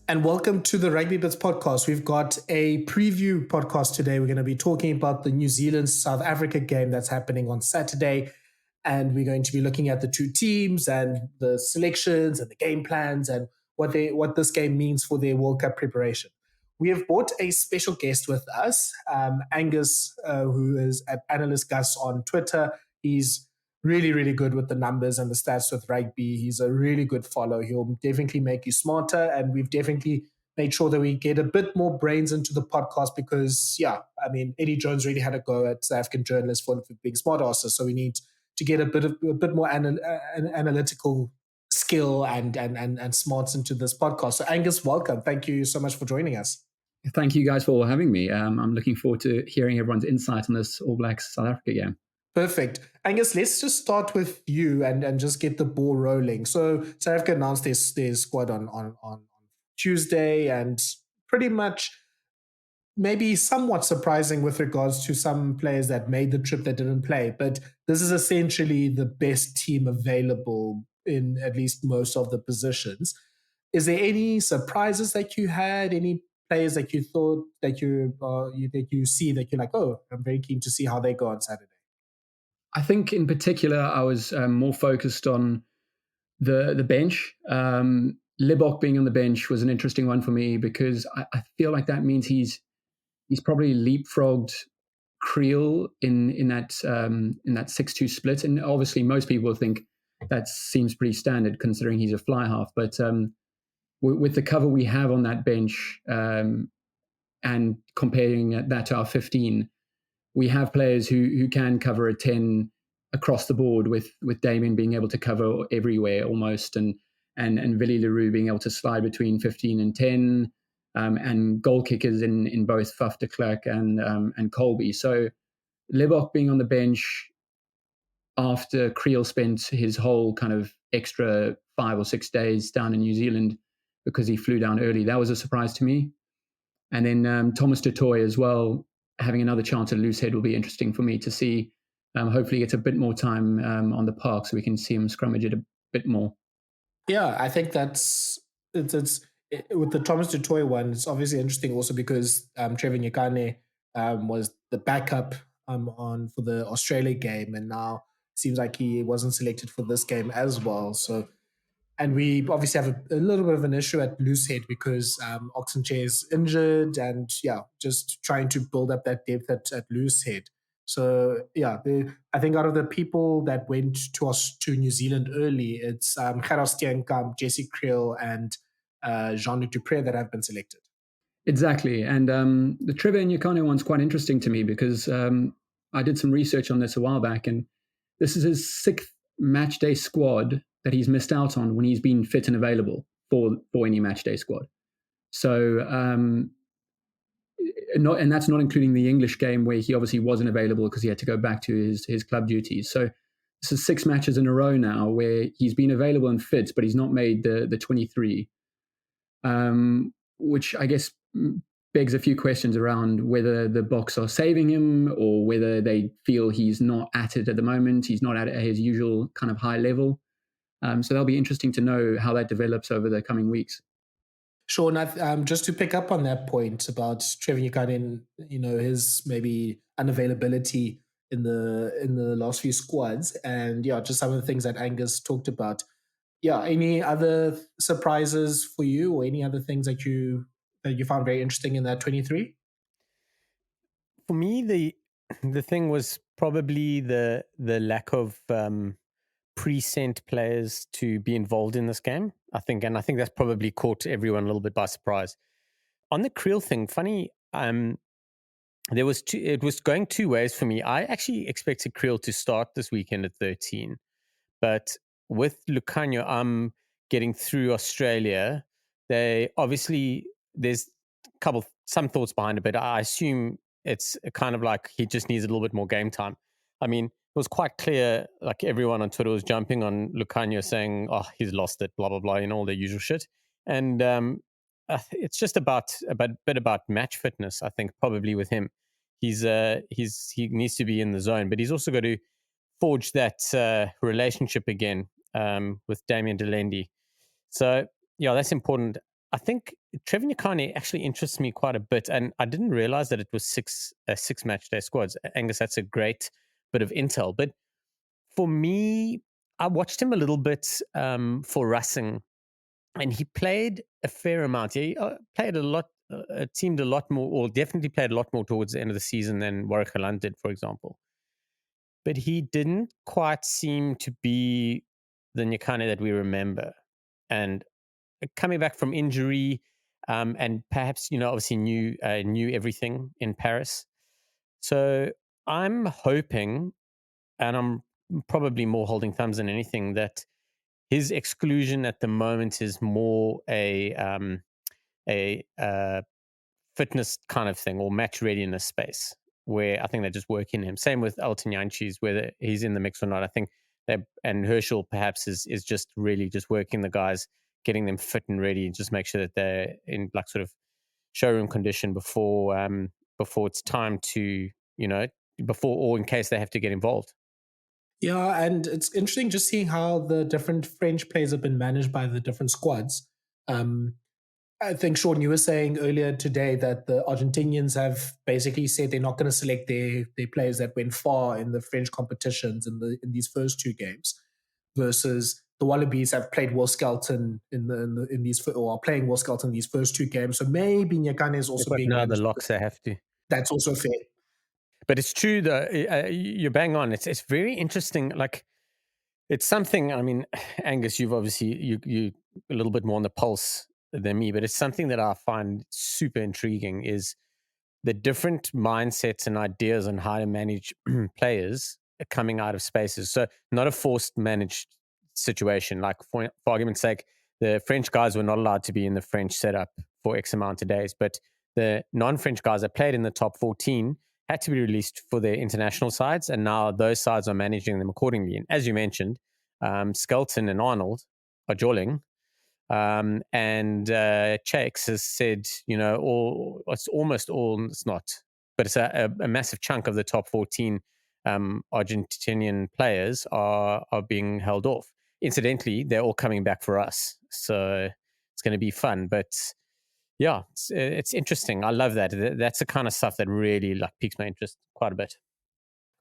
and welcome to the Rugby Bits podcast. We've got a preview podcast today. We're going to be talking about the New Zealand South Africa game that's happening on Saturday. And we're going to be looking at the two teams and the selections and the game plans and what this game means for their World Cup preparation. We have brought a special guest with us, Angus, who is at Analyst Gus on Twitter. He's really, really good with the numbers and the stats with rugby. He's a really good follow. He'll definitely make you smarter. And we've definitely made sure that we get a bit more brains into the podcast because, Eddie Jones really had a go at South African journalists for being smart asses. So we need to get a bit more analytical skill and smarts into this podcast. So Angus, welcome. Thank you so much for joining us. Thank you guys for having me. I'm looking forward to hearing everyone's insight on this All Blacks South Africa game. Perfect. Angus, let's just start with you and just get the ball rolling. So South Africa announced their squad on Tuesday, and pretty much maybe somewhat surprising with regards to some players that made the trip that didn't play. But this is essentially the best team available in at least most of the positions. Is there any surprises that you had? Any players that you thought that you see that you're like, oh, I'm very keen to see how they go on Saturday? I think in particular, I was more focused on the bench. Libbok being on the bench was an interesting one for me because I feel like that means he's probably leapfrogged Creel in that 6-2 split. And obviously, most people think that seems pretty standard considering he's a fly half. But with the cover we have on that bench and comparing that to our 15. We have players who can cover a 10 across the board with Damien being able to cover everywhere almost and Willie Leroux being able to slide between 15 and 10 and goal kickers in both Faf de Klerk and Colby. So Libbok being on the bench after Creel spent his whole kind of extra 5 or 6 days down in New Zealand because he flew down early, that was a surprise to me. And then Thomas du Toit as well, having another chance at loose head will be interesting for me to see. Hopefully gets a bit more time on the park so we can see him scrummage it a bit more. Yeah, I think it's with the Thomas du Toit one, it's obviously interesting also because Trevor Nyakane was the backup for the Australia game, and now it seems like he wasn't selected for this game as well. So, and we obviously have a little bit of an issue at loosehead because Oxenchair is injured, and just trying to build up that depth at loosehead. So I think out of the people that went to New Zealand early, it's Gerard Steenkamp, Jesse Creel, and Jean-Luc Dupré that have been selected. Exactly, and the Trevor Nyakane one's quite interesting to me because I did some research on this a while back, and this is his 6th match day squad that he's missed out on when he's been fit and available for any match day squad. So, and that's not including the English game where he obviously wasn't available because he had to go back to his club duties. So this is 6 matches in a row now where he's been available and fit, but he's not made the 23, which I guess begs a few questions around whether the Boks are saving him or whether they feel he's not at it at the moment. He's not at his usual kind of high level. So that'll be interesting to know how that develops over the coming weeks. Sure. Just to pick up on that point about Trevor Nyakane, his maybe unavailability in the last few squads, and just some of the things that Angus talked about. Any other surprises for you, or any other things that you found very interesting in that 23? For me, the thing was probably the lack of pre-sent players to be involved in this game. I think that's probably caught everyone a little bit by surprise. On the Creel thing, funny, it was going 2 ways for me. I actually expected Creel to start this weekend at 13, but with Lukhanyo Am getting through Australia, they obviously there's some thoughts behind it, but I assume it's kind of like he just needs a little bit more game time. I mean, it was quite clear, like everyone on Twitter was jumping on Lukhanyo saying, oh, he's lost it, blah, blah, blah, all the usual shit. And it's just a bit about match fitness, I think, probably with him. He needs to be in the zone, but he's also got to forge that relationship again with Damien Delendi. So, that's important. I think Trevor Nyakane actually interests me quite a bit, and I didn't realize that it was six match day squads. Angus, that's a great bit of intel. But for me, I watched him a little bit for Racing, and he played a fair amount. He played a lot. It seemed a lot more, or definitely played a lot more towards the end of the season than Warwick Haaland did, for example. But he didn't quite seem to be the Nyakane that we remember. And coming back from injury, and perhaps obviously knew everything in Paris. So I'm hoping, and I'm probably more holding thumbs than anything, that his exclusion at the moment is more a fitness kind of thing or match readiness space, where I think they're just working him. Same with Elton Yanchis, whether he's in the mix or not. I think and Herschel perhaps is just really just working the guys, getting them fit and ready, and just make sure that they're in like sort of showroom condition before it's time to before or in case they have to get involved. Yeah, and it's interesting just seeing how the different French players have been managed by the different squads. I think, Sean, you were saying earlier today that the Argentinians have basically said they're not going to select their players that went far in the French competitions in these first two games, versus the Wallabies have played Will Skelton in these or are playing Will Skelton in these first two games. So maybe Nyakane is also But being now the managed. locks they have to. That's also fair. But it's true though. You're bang on. It's very interesting. Like it's something. I mean, Angus, you've obviously you a little bit more on the pulse than me, but it's something that I find super intriguing. Is the different mindsets and ideas on how to manage players coming out of spaces. So not a forced managed situation. Like for argument's sake, the French guys were not allowed to be in the French setup for X amount of days, but the non-French guys that played in the top 14 had to be released for their international sides, and now those sides are managing them accordingly. And as you mentioned, Skelton and Arnold are jolling. And Chakes has said, it's almost all, it's not, but it's a massive chunk of the top 14 Argentinian players are being held off. Incidentally, they're all coming back for us. So it's going to be fun. But yeah, it's interesting. I love that. That's the kind of stuff that really piques my interest quite a bit.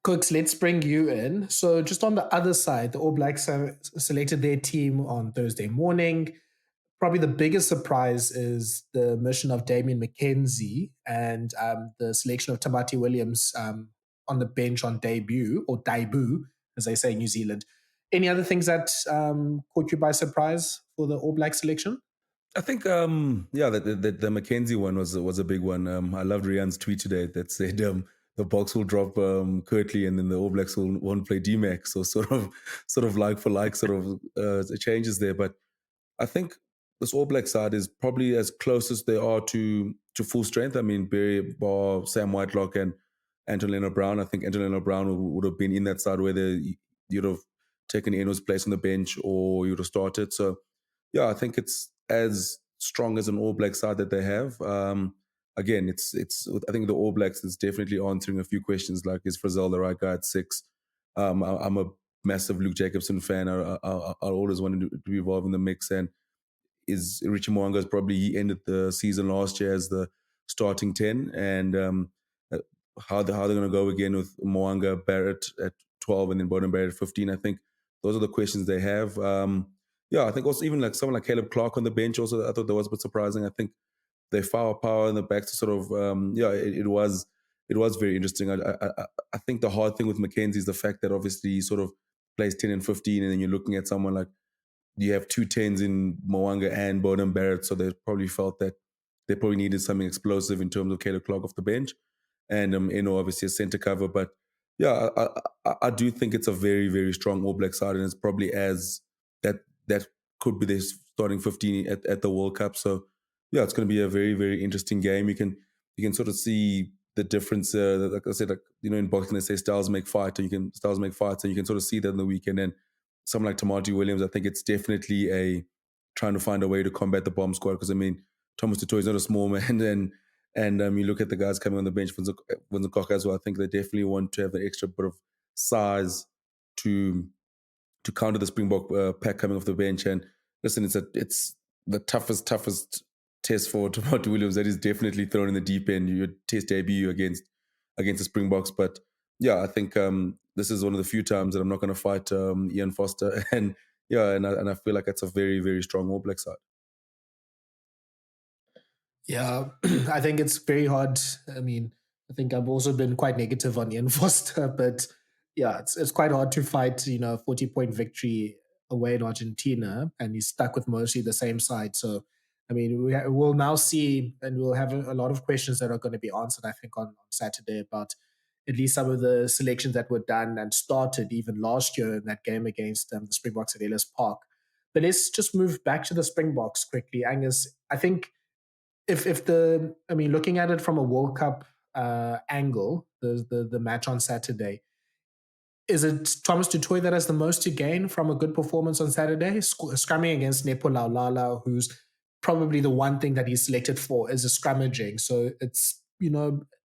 Kooks, let's bring you in. So just on the other side, the All Blacks have selected their team on Thursday morning. Probably the biggest surprise is the mission of Damien McKenzie and the selection of Tamati Williams on the bench on debut, as they say in New Zealand. Any other things that caught you by surprise for the All Black selection? I think, the McKenzie one was a big one. I loved Rian's tweet today that said the Boks will drop Kirtley and then the All Blacks won't play D-Mac. So sort of like for like changes there. But I think this All Black side is probably as close as they are to full strength. I mean, Barry Bar, Sam Whitelock, and Antonino Brown. I think Antonino Brown would have been in that side where you'd have taken Eno's place on the bench or you'd have started. So, yeah, I think it's as strong as an All Black side that they have. Again, it's. I think the All Blacks is definitely answering a few questions like, is Frizzell the right guy at 6? I'm a massive Luke Jacobson fan. I always wanted to be involved in the mix. And is Richie Mo'unga's probably, he ended the season last year as the starting 10. And how they're going to go again with Mo'unga, Barrett at 12 and then Boden Barrett at 15. I think those are the questions they have. I think also even like someone like Caleb Clark on the bench also, I thought that was a bit surprising. I think their firepower in the back to sort of, it was very interesting. I think the hard thing with Mackenzie is the fact that obviously he sort of plays 10 and 15, and then you're looking at someone like, you have 2 10s in Mo'unga and Boden Barrett, so they probably felt that they probably needed something explosive in terms of Caleb Clark off the bench. And obviously a centre cover. But yeah, I do think it's a very, very strong All Black side, and it's probably as that could be their starting 15 at the World Cup. So yeah, it's going to be a very, very interesting game. You can sort of see the difference. Like I said, in boxing they say styles make fights, and you can sort of see that in the weekend. And someone like Tamati Williams, I think it's definitely trying to find a way to combat the bomb squad, because I mean, Thomas du Toit is not a small man, and you look at the guys coming on the bench for Nzakok as well. I think they definitely want to have an extra bit of size to counter the Springbok pack coming off the bench. And listen, it's the toughest test for Thomas du Williams that is definitely thrown in the deep end. Your test debut against the Springboks, but yeah, I think this is one of the few times that I'm not going to fight Ian Foster, and I feel like it's a very, very strong All Black side. Yeah, I think it's very hard. I mean, I think I've also been quite negative on Ian Foster, but yeah, it's quite hard to fight, a 40-point victory away in Argentina, and he's stuck with mostly the same side. So, I mean, we'll now see, and we'll have a lot of questions that are going to be answered, I think, on Saturday about at least some of the selections that were done and started even last year in that game against the Springboks at Ellis Park. But let's just move back to the Springboks quickly. Angus, I think looking at it from a World Cup angle, the match on Saturday, is it Thomas du Toit that has the most to gain from a good performance on Saturday? Scrumming against Nepo Laulala, who's probably the one thing that he's selected for is a scrummaging. So it's,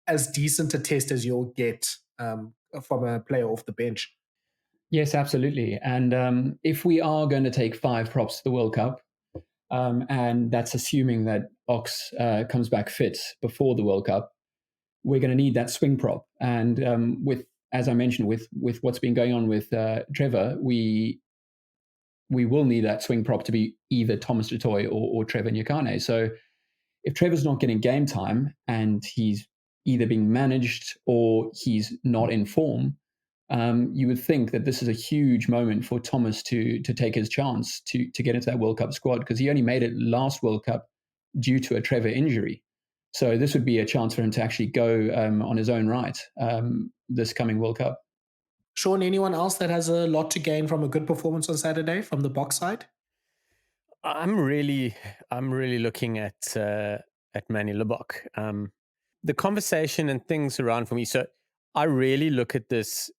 as decent a test as you'll get from a player off the bench. Yes, absolutely. And if we are going to take 5 props to the World Cup, and that's assuming that Ox comes back fit before the World Cup, we're going to need that swing prop. And as I mentioned, with what's been going on with Trevor, we will need that swing prop to be either Thomas du Toit or Trevor Nyakane. So if Trevor's not getting game time and he's either being managed or he's not in form, you would think that this is a huge moment for Thomas to take his chance to get into that World Cup squad, because he only made it last World Cup due to a Trevor injury. So this would be a chance for him to actually go on his own right this coming World Cup. Sean, anyone else that has a lot to gain from a good performance on Saturday from the Boks side? I'm really looking at Manny Libbok. The conversation and things around for me. So I really look at this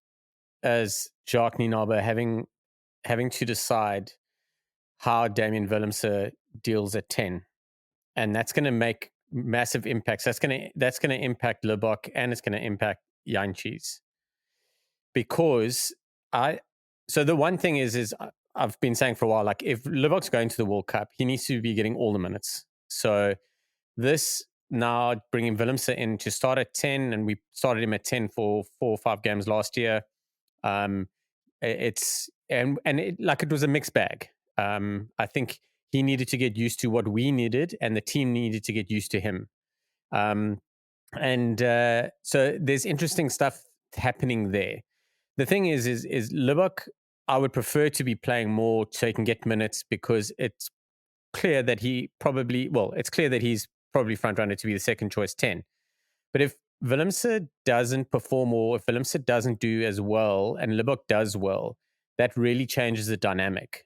as Jacques Nienaber having to decide how Damian Willemse deals at 10, and that's going to make massive impacts. That's going to impact Libbok, and it's going to impact Jantjies. Because so the one thing is I've been saying for a while, like, if Libbok's going to the World Cup, he needs to be getting all the minutes. So this now bringing Willemse in to start at 10, and we started him at 10 for 4 or 5 games last year. It was a mixed bag. I think he needed to get used to what we needed, and the team needed to get used to him. So there's interesting stuff happening there. The thing is Libbok, I would prefer to be playing more so he can get minutes, because it's clear that he's probably front runner to be the second choice 10. But if Willemse doesn't perform, or if Willemse doesn't do as well and Libbok does well, that really changes the dynamic,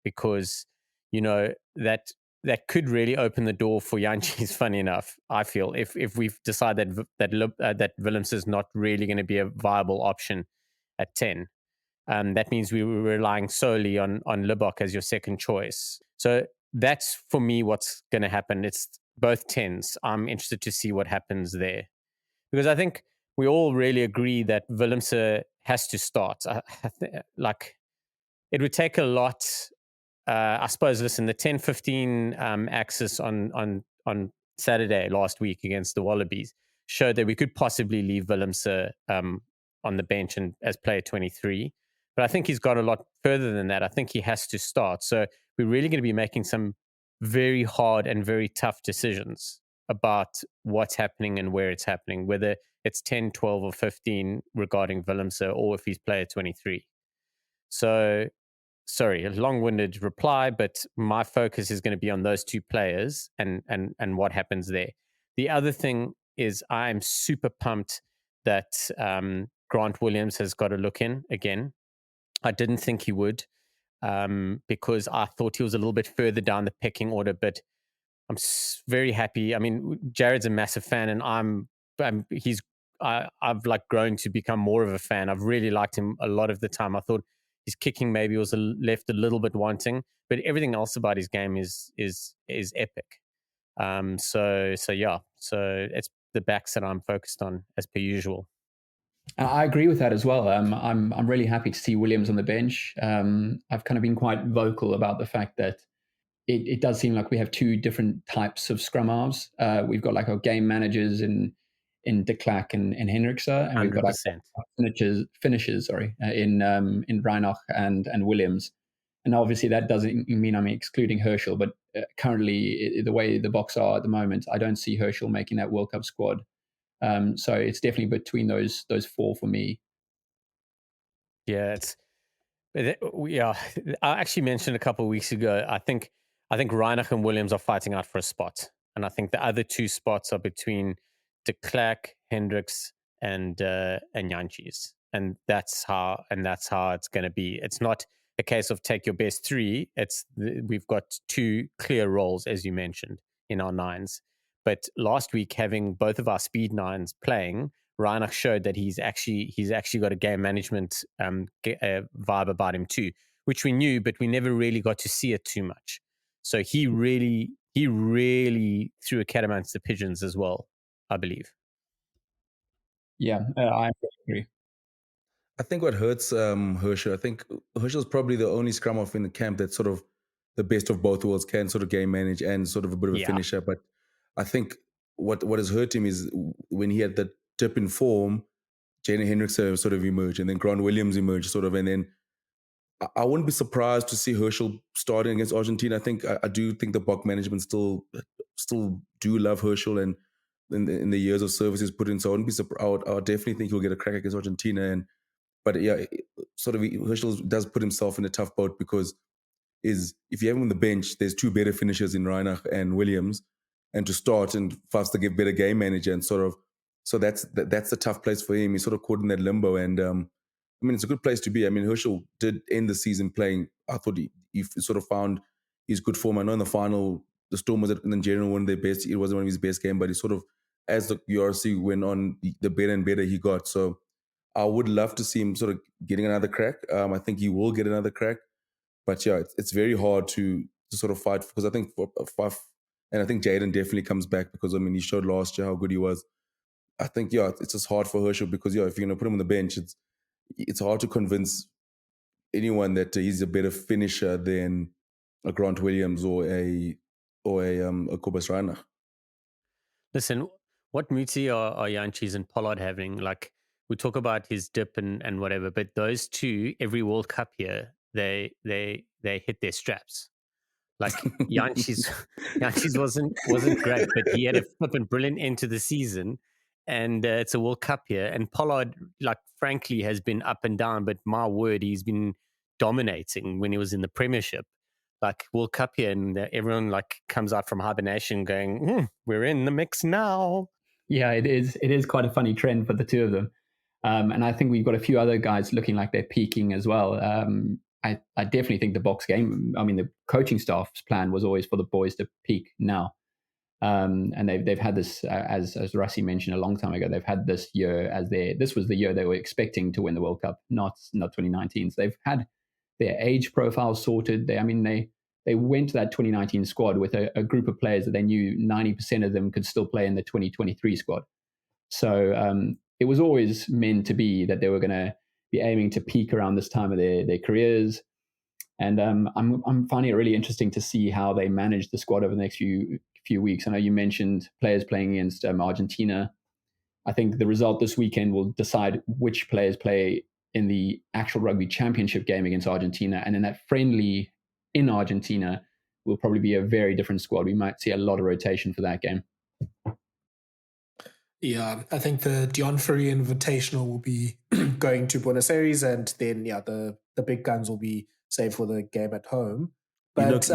because that could really open the door for Jantjies. Funny enough, I feel if we decide that Willemse is not really going to be a viable option at 10, that means we were relying solely on Libbok as your second choice. So that's, for me, what's going to happen. It's both 10s. I'm interested to see what happens there, because I think we all really agree that Willemse has to start. It would take a lot. I suppose, listen, the 10-15 axis on Saturday last week against the Wallabies showed that we could possibly leave Willemse on the bench and as player 23. But I think he's got a lot further than that. I think he has to start. So we're really going to be making some very hard and very tough decisions about what's happening and where it's happening, whether it's 10, 12, or 15 regarding Willemse, or if he's player 23. So, sorry, a long-winded reply, but my focus is going to be on those 2 players and what happens there. The other thing is I'm super pumped that Grant Williams has got a look in again. I didn't think he would, because I thought he was a little bit further down the pecking order, but I'm very happy. I mean, Jared's a massive fan, and I've grown to become more of a fan. I've really liked him a lot of the time. I thought his kicking maybe was left a little bit wanting, but everything else about his game is epic. So it's the backs that I'm focused on as per usual. I agree with that as well. I'm really happy to see Williams on the bench. I've kind of been quite vocal about the fact that it does seem like we have two different types of scrum halves. We've got like our game managers in De Klerk and Hendrickse, and we've got our finishers in Reinach and Williams. And obviously that doesn't mean I'm excluding Herschel, but currently the way the Boks are at the moment, I don't see Herschel making that World Cup squad. So it's definitely between those four for me. Yeah, I actually mentioned a couple of weeks ago. I think Reinach and Williams are fighting out for a spot, and I think the other two spots are between De Klerk, Hendricks, and Jantjies, and that's how it's going to be. It's not a case of take your best three. We've got two clear roles, as you mentioned, in our nines. But last week, having both of our speed nines playing, Reinach showed that he's actually got a game management vibe about him too, which we knew, but we never really got to see it too much. So he really threw a cat amongst the pigeons as well, I believe. Yeah, I agree. I think what hurts Herschel, I think Herschel's probably the only scrum half in the camp that's sort of the best of both worlds, can sort of game manage and sort of a bit of a finisher. But I think what has hurt him is when he had that dip in form, Jane Hendricks sort of emerged, and then Grant Williams emerged sort of, and then I wouldn't be surprised to see Herschel starting against Argentina. I think I do think the Bok management still do love Herschel, and in the years of service he's put in, so I wouldn't be surprised. I would definitely think he'll get a crack against Argentina, but yeah, sort of Herschel does put himself in a tough boat because if you have him on the bench, there's two better finishers in Reinach and Williams, and to start and Fafs to get better game manager, and sort of, so that's a tough place for him. He's sort of caught in that limbo, and I mean, it's a good place to be. I mean, Herschel did end the season playing. I thought he sort of found his good form. I know in the final, the Storm was in general one of their best. It wasn't one of his best games, but he sort of, as the URC went on, the better and better he got. So I would love to see him sort of getting another crack. I think he will get another crack. But yeah, it's very hard to sort of fight, because I think for Faf, and I think Jaden definitely comes back, because I mean, he showed last year how good he was. I think, yeah, it's just hard for Herschel, because yeah, if you're going to put him on the bench, it's hard to convince anyone that he's a better finisher than a Grant Williams or a Kobus Reinach. Listen, what Muti are Jantjies and Pollard having? Like, we talk about his dip and whatever, but those two, every World Cup here, they hit their straps. Like Jantjies wasn't great, but he had a flipping brilliant end to the season, and it's a World Cup here. And Pollard, like, frankly, has been up and down, but my word, he's been dominating when he was in the Premiership. Like, World Cup here, and everyone like comes out from hibernation going, we're in the mix now. Yeah, it is quite a funny trend for the two of them. And I think we've got a few other guys looking like they're peaking as well. I definitely think the Boks game, I mean, the coaching staff's plan was always for the boys to peak now. And they've had this, as Rassi mentioned a long time ago, they've had this year this was the year they were expecting to win the World Cup, not 2019. So they've had their age profile sorted. They went to that 2019 squad with a group of players that they knew 90% of them could still play in the 2023 squad. So it was always meant to be that they were going to be aiming to peak around this time of their careers. And I'm finding it really interesting to see how they manage the squad over the next few weeks. I know you mentioned players playing against Argentina. I think the result this weekend will decide which players play in the actual rugby championship game against Argentina. And then that friendly in Argentina will probably be a very different squad. We might see a lot of rotation for that game. Yeah, I think the Dion Ferry Invitational will be going to Buenos Aires, and then the big guns will be saved for the game at home. But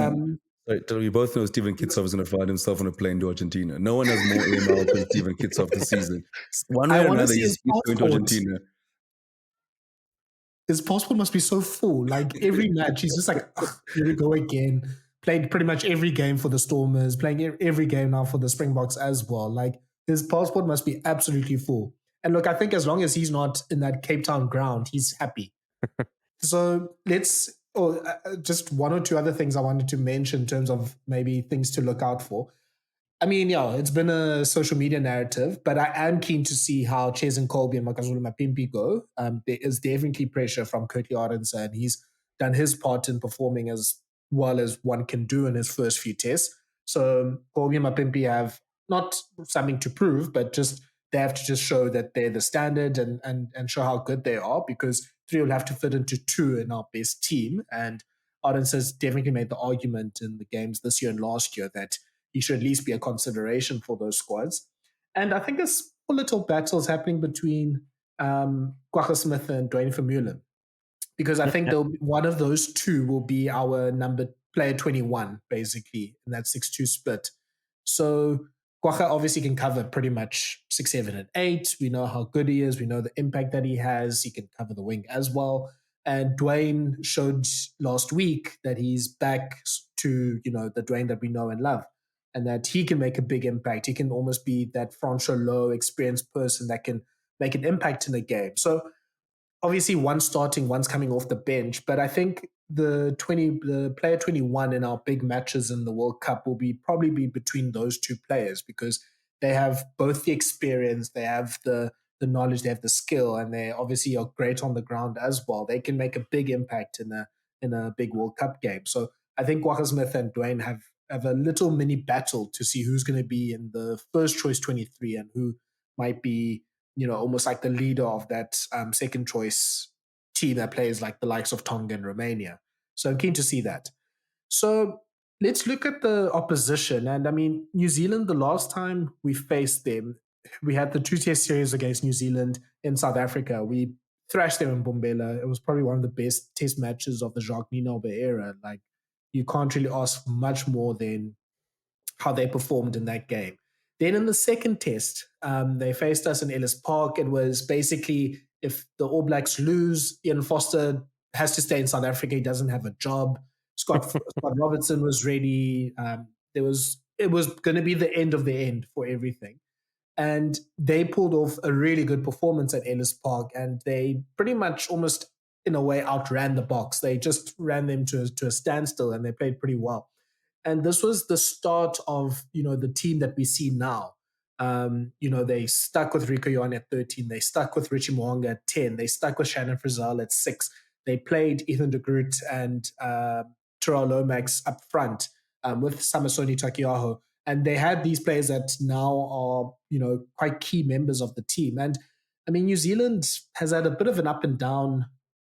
we both know Steven Kitsov is going to find himself on a plane to Argentina. No one has more air miles than Steven Kitsov this season. One way or another, he's going to Argentina. His passport must be so full. Like, every match, he's just like, here we go again. Played pretty much every game for the Stormers, playing every game now for the Springboks as well. Like, his passport must be absolutely full. And look, I think as long as he's not in that Cape Town ground, he's happy. So just one or two other things I wanted to mention in terms of maybe things to look out for. I mean, yeah, it's been a social media narrative, but I am keen to see how Cheslin Kolbe and Makazulu Mapimpi go. There is definitely pressure from Curtly Arendse, and he's done his part in performing as well as one can do in his first few tests. So Kolbe and Mapimpi have not something to prove, but just they have to just show that they're the standard and show how good they are, because three will have to fit into two in our best team. And Arden has definitely made the argument in the games this year and last year that he should at least be a consideration for those squads. And I think there's little battles happening between Kwagga Smith and Dwayne Vermeulen, because I think one of those two will be our player 21, basically, in that 6-2 split. So Kwagga obviously can cover pretty much 6, 7, and 8. We know how good he is. We know the impact that he has. He can cover the wing as well. And Dwayne showed last week that he's back to, the Dwayne that we know and love, and that he can make a big impact. He can almost be that Franco low experienced person that can make an impact in a game. So obviously one's starting, one's coming off the bench, but I think the player 21 in our big matches in the World Cup will probably be between those two players, because they have both the experience, they have the knowledge, they have the skill, and they obviously are great on the ground as well. They can make a big impact in a big World Cup game. So I think Kwagga Smith and Dwayne have a little mini battle to see who's going to be in the first choice 23 and who might be, almost like the leader of that second choice team that plays like the likes of Tonga and Romania. So I'm keen to see that. So let's look at the opposition. And I mean, New Zealand, the last time we faced them, we had the 2-test series against New Zealand in South Africa. We thrashed them in Bombela. It was probably one of the best test matches of the Jacques Nienaber era. Like, you can't really ask much more than how they performed in that game. Then in the second test, they faced us in Ellis Park. It was basically, if the All Blacks lose, Ian Foster has to stay in South Africa. He doesn't have a job. Scott Robertson was ready. It was going to be the end of the end for everything. And they pulled off a really good performance at Ellis Park, and they pretty much almost, in a way, outran the Boks. They just ran them to a standstill, and they played pretty well. And this was the start of, the team that we see now. They stuck with Rieko Ioane at 13. They stuck with Richie Mo'unga at 10. They stuck with Shannon Frizzell at 6. They played Ethan de Groot and Terrell Lomax up front with Samasoni Takiaho. And they had these players that now are, quite key members of the team. And I mean, New Zealand has had a bit of an up and down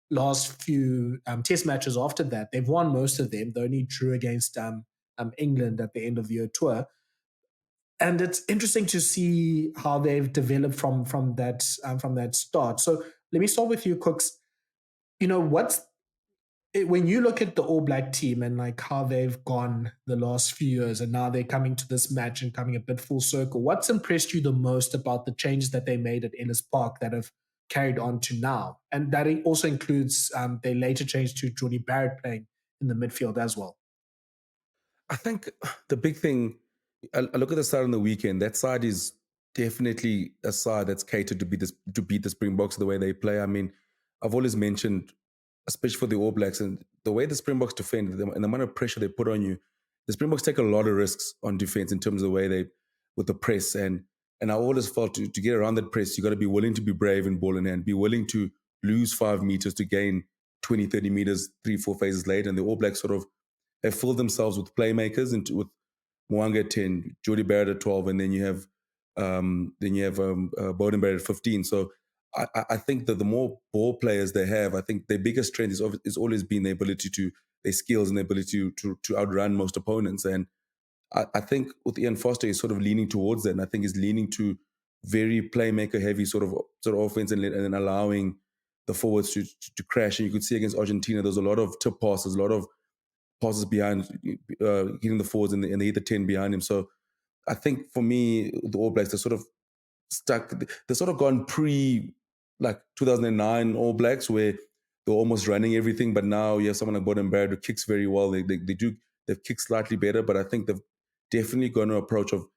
last few test matches after that. They've won most of them. They only drew against England at the end of the year tour. And it's interesting to see how they've developed from that start. So let me start with you, Kooks. When you look at the All Black team and like how they've gone the last few years, and now they're coming to this match and coming a bit full circle, what's impressed you the most about the changes that they made at Ellis Park that have carried on to now? And that also includes they later changed to Jordie Barrett playing in the midfield as well. I think the big thing, I look at the side on the weekend. That side is definitely a side that's catered to beat the Springboks the way they play. I mean, I've always mentioned, especially for the All Blacks, and the way the Springboks defend and the amount of pressure they put on you, the Springboks take a lot of risks on defense in terms of the way with the press. And I always felt to get around that press, you got to be willing to be brave in ball in hand, be willing to lose 5 meters to gain 20, 30 meters, 3-4 phases later. And the All Blacks sort of have filled themselves with playmakers and with Mo'unga at 10, Jordie Barrett at 12, and then you have Beauden Barrett at 15. So I think that the more ball players they have, I think their biggest strength is always been their skills and their ability to outrun most opponents. And I think with Ian Foster, he's sort of leaning towards that, and I think he's leaning to very playmaker heavy sort of offense and allowing the forwards to crash. And you could see against Argentina, there's a lot of tip passes, a lot of passes behind, hitting the forwards, and they hit the 10 behind him. So I think for me, the All Blacks, they're sort of stuck. They're sort of gone like 2009 All Blacks, where they're almost running everything. But now you have someone like Beauden Barrett who kicks very well. They've kicked slightly better, but I think they've definitely gone an approach of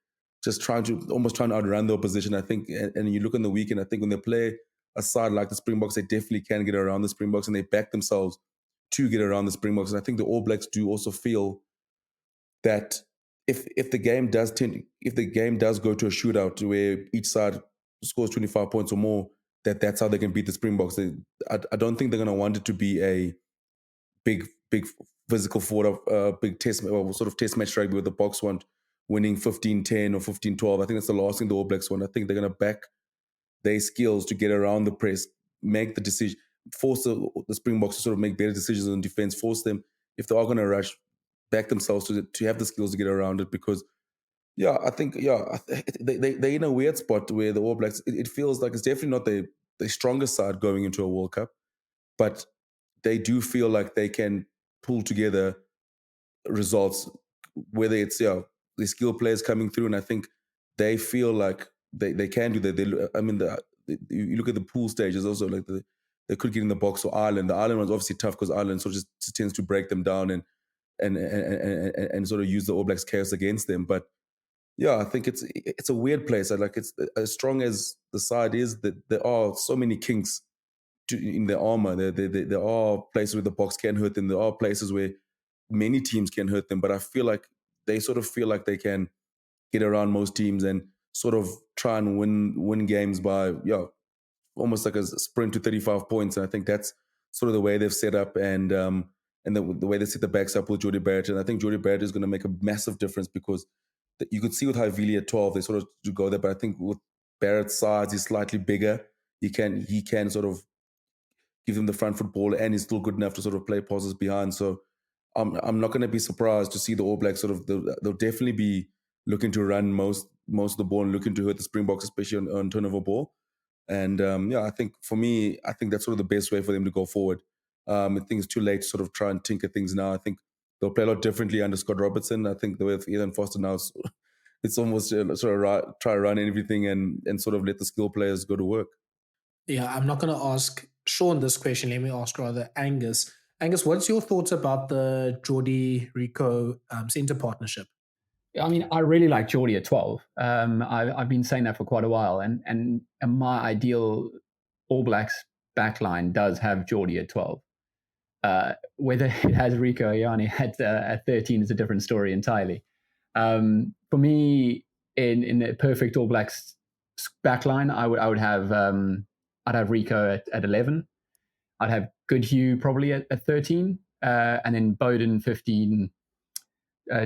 just trying to outrun the opposition. I think, and you look on the weekend, I think when they play a side like the Springboks, they definitely can get around the Springboks, and they back themselves to get around the Springboks. And I think the All Blacks do also feel that if the game does go to a shootout where each side scores 25 points or more, that's how they can beat the Springboks. I don't think they're going to want it to be a big physical forward of big test or sort of test match rugby with the Boks want, winning 15-10 or 15-12. I think that's the last thing the All Blacks want. I think they're going to back their skills to get around the press, make the decision, force the Springboks to sort of make better decisions on defense, force them, if they are going to rush, back themselves to have the skills to get around it. Because, I think they're in a weird spot where the All Blacks, it feels like it's definitely not the strongest side going into a World Cup, but they do feel like they can pull together results, whether it's the skilled players coming through, and I think they feel like they can do that. You look at the pool stages also, like they could get in the Boks or Ireland. The Ireland one's obviously tough because Ireland sort of just tends to break them down and sort of use the All Blacks chaos against them. But I think it's a weird place. Like, it's as strong as the side is, that there are so many kinks in their armor. There are places where the Boks can hurt them. There are places where many teams can hurt them. But I feel like they sort of feel like they can get around most teams and sort of try and win games by almost like a sprint to 35 points. And I think that's sort of the way they've set up, and the way they set the backs up with Jordie Barrett. And I think Jordie Barrett is going to make a massive difference, because you could see with Havili at 12, they sort of do go there. But I think with Barrett's size, he's slightly bigger. He can sort of give them the front foot ball, and he's still good enough to sort of play passes behind. So I'm not going to be surprised to see the All Blacks sort of, they'll definitely be looking to run most of the ball and looking to hurt the Springboks, especially on turnover ball. And I think for me, I think that's sort of the best way for them to go forward. I think it's too late to sort of try and tinker things now. I think they'll play a lot differently under Scott Robertson. I think the way with Ian Foster now, it's almost sort of try to run everything and sort of let the skill players go to work. Yeah, I'm not going to ask Sean this question. Let me ask rather Angus. Angus, what's your thoughts about the Jordie-Rieko centre partnership? I mean, I really like Jordie at 12. I've been saying that for quite a while, and my ideal All Blacks backline does have Jordie at 12. Whether it has Rieko Ioane at 13 is a different story entirely. For me, in the perfect All Blacks backline, I would have I'd have Rieko at 11. I'd have Goodhue probably at 13, and then Bowden 15,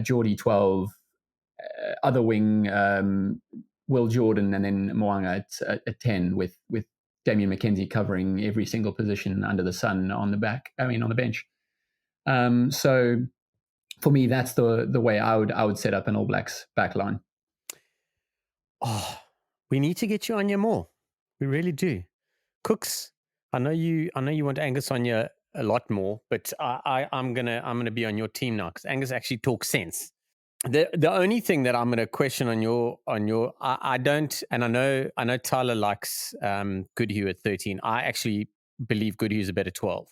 Jordie 12, other wing Will Jordan, and then Mo'unga at 10 with Damian McKenzie covering every single position under the sun on the bench. So for me, that's the way I would set up an All Blacks backline. Oh, we need to get you on here more. We really do. Kooks, I know you want Angus on here a lot more, but I'm gonna be on your team now, because Angus actually talks sense. The only thing that I'm gonna question on your I don't, and I know Thala likes Goodhue at 13. I actually believe Goodhue is a better 12,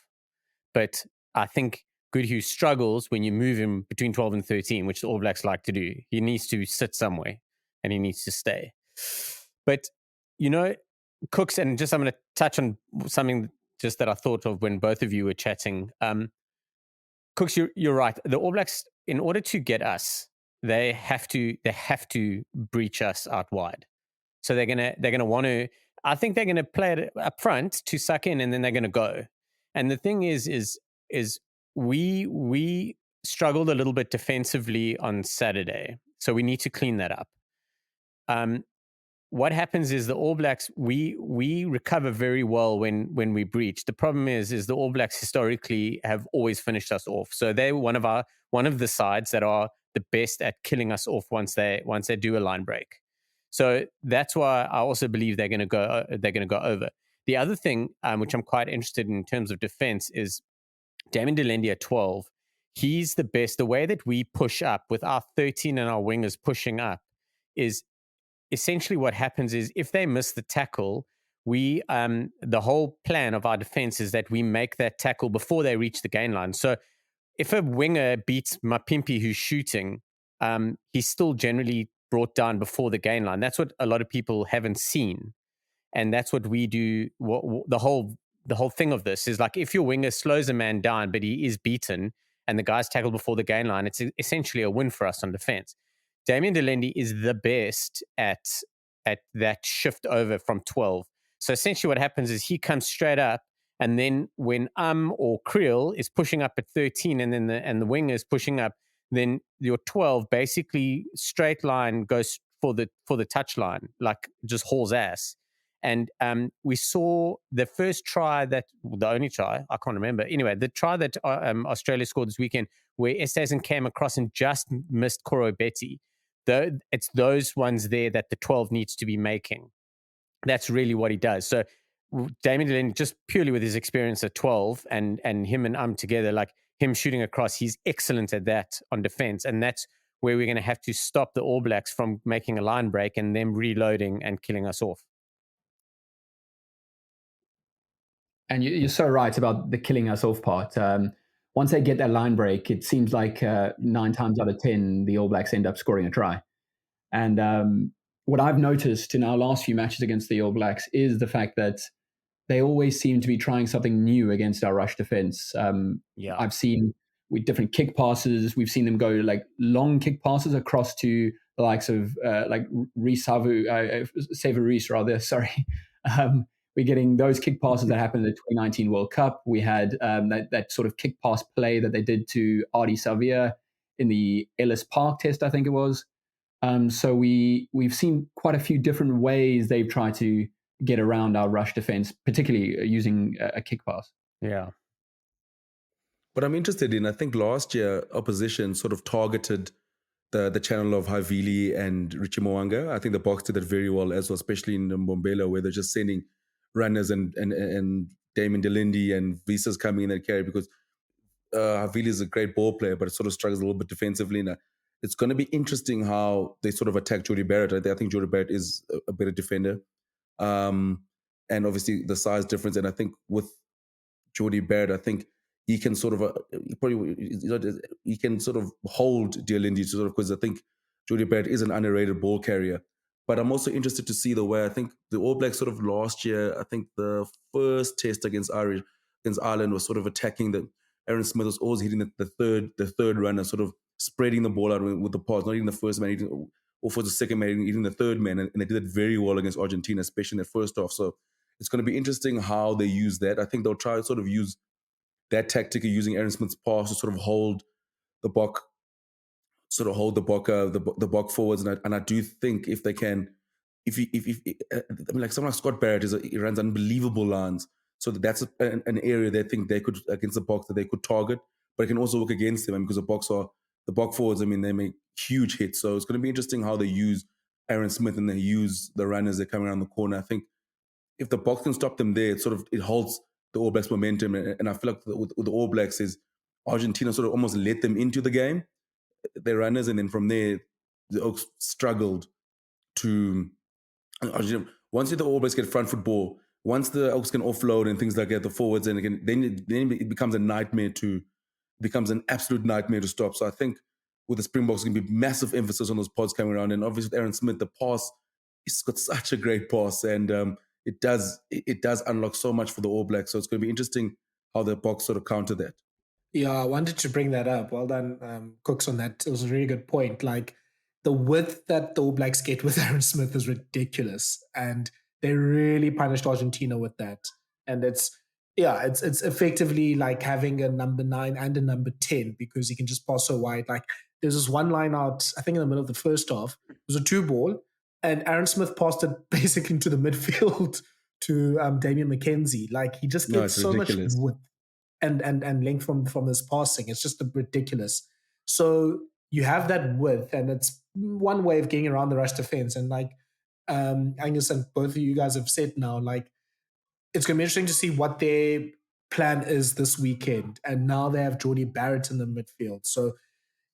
but I think Goodhue struggles when you move him between 12 and 13, which the All Blacks like to do. He needs to sit somewhere and he needs to stay. But Kooks, and just I'm going to touch on something just that I thought of when both of you were chatting. Kooks, you're right. The All Blacks, in order to get us, they have to breach us out wide. So they're gonna want to. I think they're gonna play it up front to suck in, and then they're gonna go. And the thing is we struggled a little bit defensively on Saturday, so we need to clean that up. What happens is the All Blacks, we recover very well when we breach. The problem is the All Blacks historically have always finished us off. So they're one of the sides that are the best at killing us off once they do a line break. So that's why I also believe they're going to go over. The other thing, which I'm quite interested in terms of defense, is Damian de Allende at 12. He's the best. The way that we push up with our 13 and our wingers pushing up is essentially what happens is if they miss the tackle, we the whole plan of our defense is that we make that tackle before they reach the gain line. So if a winger beats Mapimpi who's shooting, he's still generally brought down before the gain line. That's what a lot of people haven't seen. And that's what we do. The whole thing of this is like if your winger slows a man down, but he is beaten and the guy's tackled before the gain line, it's essentially a win for us on defense. Damian de Allende is the best at that shift over from 12. So essentially what happens is he comes straight up And then when or Creel is pushing up at 13, and then the wing is pushing up, then your 12 basically straight line goes for the touch line, like just hauls ass. And we saw the first try the only try, I can't remember. Anyway, the try that Australia scored this weekend, where Estasen came across and just missed Koro Betty. It's those ones there that the 12 needs to be making. That's really what he does. So Damien Delaney, just purely with his experience at 12 and him and together, like him shooting across, he's excellent at that on defense. And that's where we're going to have to stop the All Blacks from making a line break and them reloading and killing us off. And you're so right about the killing us off part. Once they get that line break, it seems like 9 times out of 10, the All Blacks end up scoring a try. And what I've noticed in our last few matches against the All Blacks is the fact that they always seem to be trying something new against our rush defense. I've seen with different kick passes, we've seen them go like long kick passes across to the likes of like Savarese rather, sorry. We're getting those kick passes that happened in the 2019 World Cup. We had that sort of kick pass play that they did to Ardie Savea in the Ellis Park test, I think it was. So we've seen quite a few different ways they've tried to get around our rush defense, particularly using a kick pass. Yeah. But I'm interested in, I think last year opposition sort of targeted the channel of Havili and Richie Moanga. I think the Boks did that very well as well, especially in Mbombela, where they're just sending runners and Damon Delindi and Visa's coming in and carry, because Havili is a great ball player, but it sort of struggles a little bit defensively. Now, it's going to be interesting how they sort of attack Jordie Barrett. I think Jordie Barrett is a better defender. And obviously the size difference. And I think with Jordie Barrett, I think he can sort of he can sort of hold Delindi sort of, because I think Jordie Barrett is an underrated ball carrier. But I'm also interested to see the way, I think the All Blacks sort of last year, I think the first test against Ireland was sort of attacking the Aaron Smith was always hitting the third runner, sort of spreading the ball out with the pass, not even the first man, or for the second man, even the third man. And they did it very well against Argentina, especially in the first half. So it's going to be interesting how they use that. I think they'll try to sort of use that tactic of using Aaron Smith's pass to sort of hold the Bok forwards. And I do think if they can, like someone like Scott Barrett he runs unbelievable lines. So that's an area they think they could, against the Boks, that they could target, but it can also work against them. Because the Bok forwards, they make huge hits. So it's going to be interesting how they use Aaron Smith and they use the runners that come around the corner. I think if the Boks can stop them there, it holds the All Blacks momentum. And I feel like with the All Blacks is Argentina sort of almost let them into the game, their runners, and then from there, the Oaks struggled to. Once the All Blacks get front foot ball, once the Oaks can offload and things like that, the forwards, and again, then it becomes an absolute nightmare to stop. So I think with the Springboks, going to be massive emphasis on those pods coming around, and obviously with Aaron Smith, the pass, he's got such a great pass, and it does unlock so much for the All Blacks. So it's going to be interesting how the Boks sort of counter that. Yeah, I wanted to bring that up. Well done, Kooks, on that. It was a really good point. Like, the width that the All Blacks get with Aaron Smith is ridiculous, and they really punished Argentina with that. And it's effectively like having a number 9 and a number 10, because he can just pass so wide. Like, there's this one line out, I think in the middle of the first half, it was a 2-ball, and Aaron Smith passed it basically to the midfield to Damian McKenzie. Like, he just gets so ridiculous. Much width and length from his passing. It's just ridiculous. So you have that width, and it's one way of getting around the rush defense. And like Angus and both of you guys have said now, like, it's going to be interesting to see what their plan is this weekend. And now they have Jordie Barrett in the midfield. So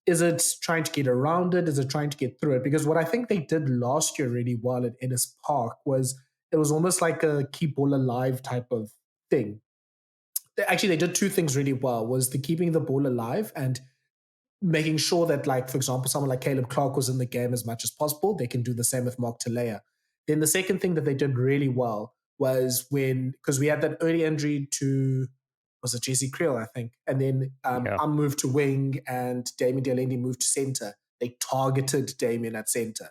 is it trying to get around it? Is it trying to get through it? Because what I think they did last year really well at Ellis Park was it was almost like a keep ball alive type of thing. Actually, they did 2 things really well, was the keeping the ball alive and making sure that, like, for example, someone like Caleb Clark was in the game as much as possible. They can do the same with Mark Talea. Then the second thing that they did really well was because we had that early injury to, was it Jesse Creel, I think, and then Am moved to wing and Damien Delaney moved to center. They targeted Damien at center.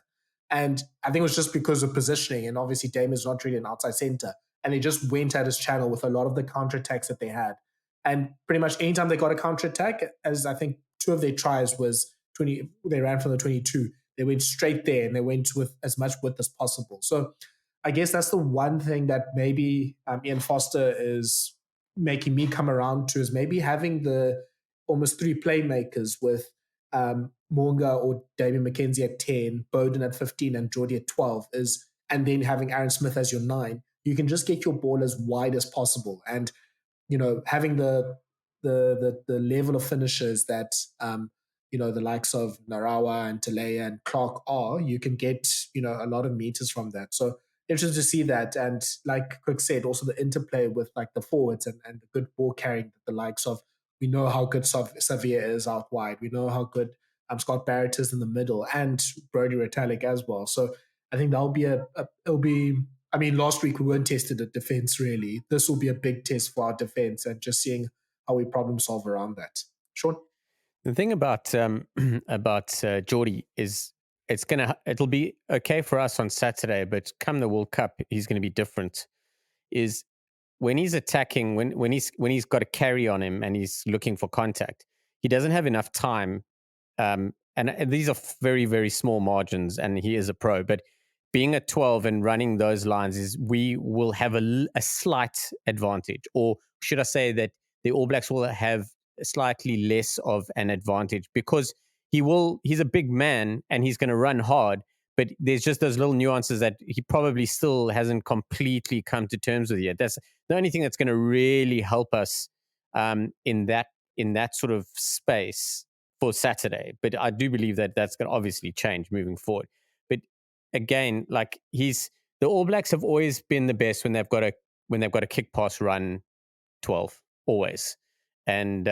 And I think it was just because of positioning, and obviously Damien's not really an outside center. and they just went at his channel with a lot of the counterattacks that they had. And pretty much anytime they got a counterattack, as I think 2 of their tries was 20, they ran from the 22. They went straight there and they went with as much width as possible. So I guess that's the one thing that maybe Ian Foster is making me come around to, is maybe having the almost 3 playmakers with Monga or David McKenzie at 10, Bowden at 15, and Jordie at 12, and then having Aaron Smith as your 9. You can just get your ball as wide as possible. And having the level of finishers that the likes of Narawa and Talea and Clark are, you can get a lot of meters from that. So interested to see that. And like Cook said, also the interplay with like the forwards and the good ball carrying, the likes of, we know how good Xavier is out wide. We know how good Scott Barrett is in the middle, and Brodie Retallick as well. So I think that'll be it'll be. I mean, last week we weren't tested at defense really. This will be a big test for our defense, and just seeing how we problem solve around that. Sean? The thing about Jordie is it'll be okay for us on Saturday, but come the World Cup, he's going to be different. Is when he's attacking, when he's got a carry on him and he's looking for contact, he doesn't have enough time. And these are very, very small margins, and he is a pro. But being a 12 and running those lines, is we will have a slight advantage, or should I say that the All Blacks will have slightly less of an advantage, because he's a big man and he's going to run hard, but there's just those little nuances that he probably still hasn't completely come to terms with yet. That's the only thing that's going to really help us in that sort of space for Saturday. But I do believe that that's going to obviously change moving forward. But again, like the All Blacks have always been the best when they've got a kick pass run 12, always. And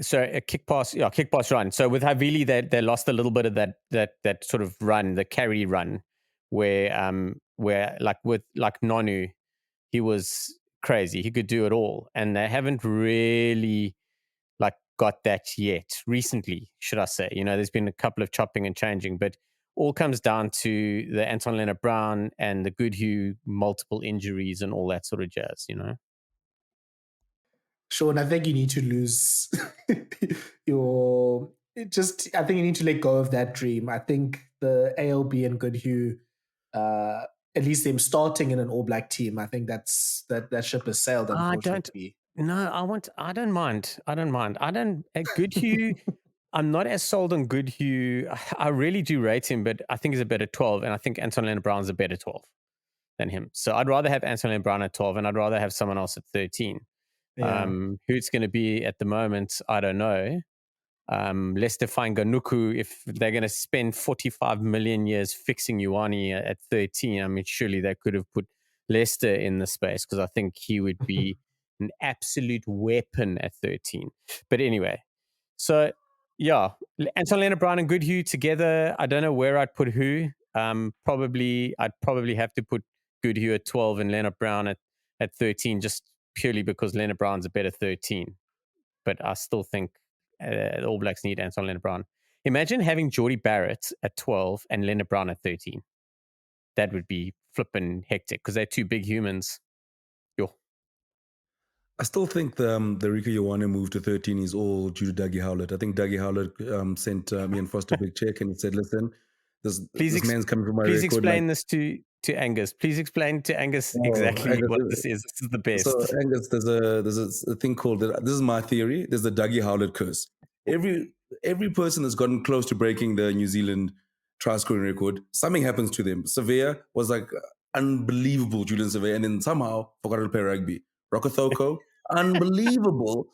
so a kick pass run. So with Havili, they lost a little bit of that sort of run, the carry run, where like Nonu, he was crazy. He could do it all, and they haven't really like got that yet recently, should I say. There's been a couple of chopping and changing, but all comes down to the Anton Leonard-Brown and the Goodhue multiple injuries and all that sort of jazz. Sean, I think you need to lose I think you need to let go of that dream. I think the ALB and Goodhue, at least them starting in an All Black team, I think that ship has sailed, unfortunately. I don't mind. Goodhue, I'm not as sold on Goodhue. I really do rate him, but I think he's a better 12, and I think Anton Leonard-Brown's a better 12 than him. So I'd rather have Anton Leonard-Brown at 12, and I'd rather have someone else at 13. Yeah. Who it's going to be at the moment, I don't know. Leicester find Ganuku, if they're going to spend 45 million years fixing Ioane at 13, I mean, surely they could have put Leicester in the space, because I think he would be an absolute weapon at 13. But anyway, so yeah, Anton Leonard-Brown and Goodhue together, I don't know where I'd put who. I'd probably have to put Goodhue at 12 and Leonard-Brown at 13, just purely because Leonard-Brown's a better 13. But I still think the All Blacks need Anton Leonard-Brown. Imagine having Jordie Barrett at 12 and Leonard-Brown at 13. That would be flipping hectic, because they're two big humans. Yo. I still think the Rieko Ioane move to 13 is all due to Dougie Howlett. I think Dougie Howlett sent me and Foster a big check and said, listen, this man's coming from my record. Please explain this to Angus. Please explain to Angus exactly Angus, what this is. This is the best. So Angus, there's a thing called, this is my theory, there's the Dougie Howlett curse. Every person that's gotten close to breaking the New Zealand try scoring record, something happens to them. Sevilla was like unbelievable, Julian Sevilla, and then somehow forgot to play rugby. Rokothoko, unbelievable,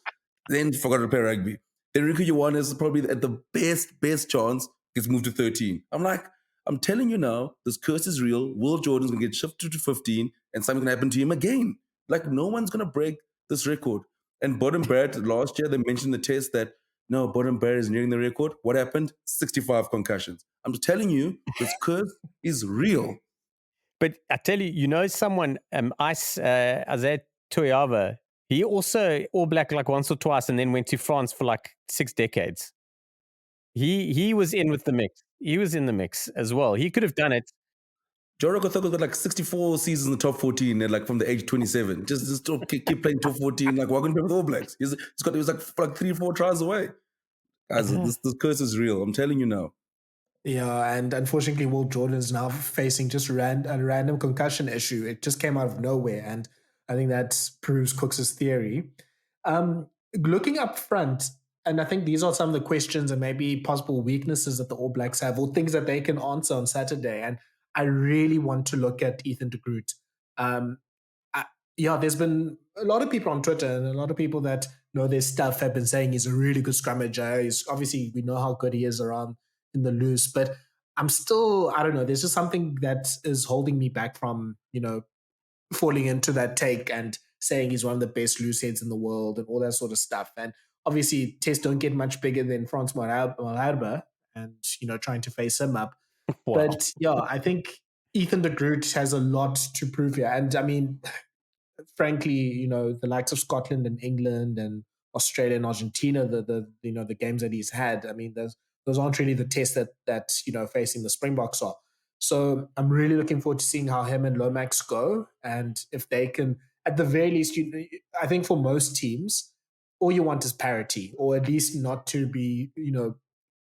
then forgot to play rugby. Then Rieko Ioane is probably at the best chance, gets moved to 13. I'm telling you now, this curse is real. Will Jordan's going to get shifted to 15 and something's going to happen to him again. Like, no one's going to break this record. And Bodden Barrett, last year, they mentioned the test that, no, Bodden Barrett is nearing the record. What happened? 65 concussions. I'm just telling you, this curse is real. But I tell you, someone, Azet Toyava, he also All Black like once or twice and then went to France for like 6 decades. He was in with the mix. He was in the mix as well. He could have done it. Jordie-Rieko got like 64 seasons in the top 14 and like from the age 27. Just keep playing top 14. Like, why couldn't he play with All Blacks? He was like 3-4 tries away. Guys, this curse is real. I'm telling you now. Yeah, and unfortunately, Will Jordan's now facing just a random concussion issue. It just came out of nowhere, and I think that proves Cooks' theory. Looking up front, and I think these are some of the questions and maybe possible weaknesses that the All Blacks have, or things that they can answer on Saturday. And I really want to look at Ethan de Groot. Um, yeah, there's been a lot of people on Twitter and a lot of people that know their stuff have been saying he's a really good scrummager. He's obviously, we know how good he is around in the loose, but I'm still, I don't know, there's just something that is holding me back from, falling into that take and saying he's one of the best loose heads in the world and all that sort of stuff. And obviously, tests don't get much bigger than Frans Malherbe and, trying to face him up. Wow. But yeah, I think Ethan de Groot has a lot to prove here. And I mean, frankly, the likes of Scotland and England and Australia and Argentina, the games that he's had, I mean, those aren't really the tests that facing the Springboks are. So I'm really looking forward to seeing how him and Lomax go, and if they can, at the very least, I think for most teams, all you want is parity, or at least not to be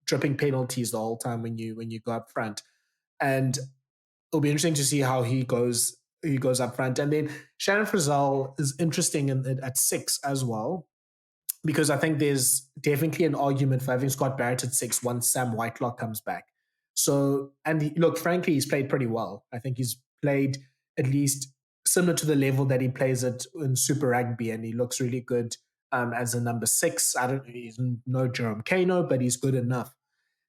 dripping penalties the whole time when you go up front. And it'll be interesting to see how he goes up front. And then Shannon Frizzell is interesting at 6 as well, because I think there's definitely an argument for having Scott Barrett at 6 once Sam Whitelock comes back. So, and look, frankly, he's played pretty well. I think he's played at least similar to the level that he plays at in Super Rugby, and he looks really good as a number 6. He's no Jerome Kano, but he's good enough.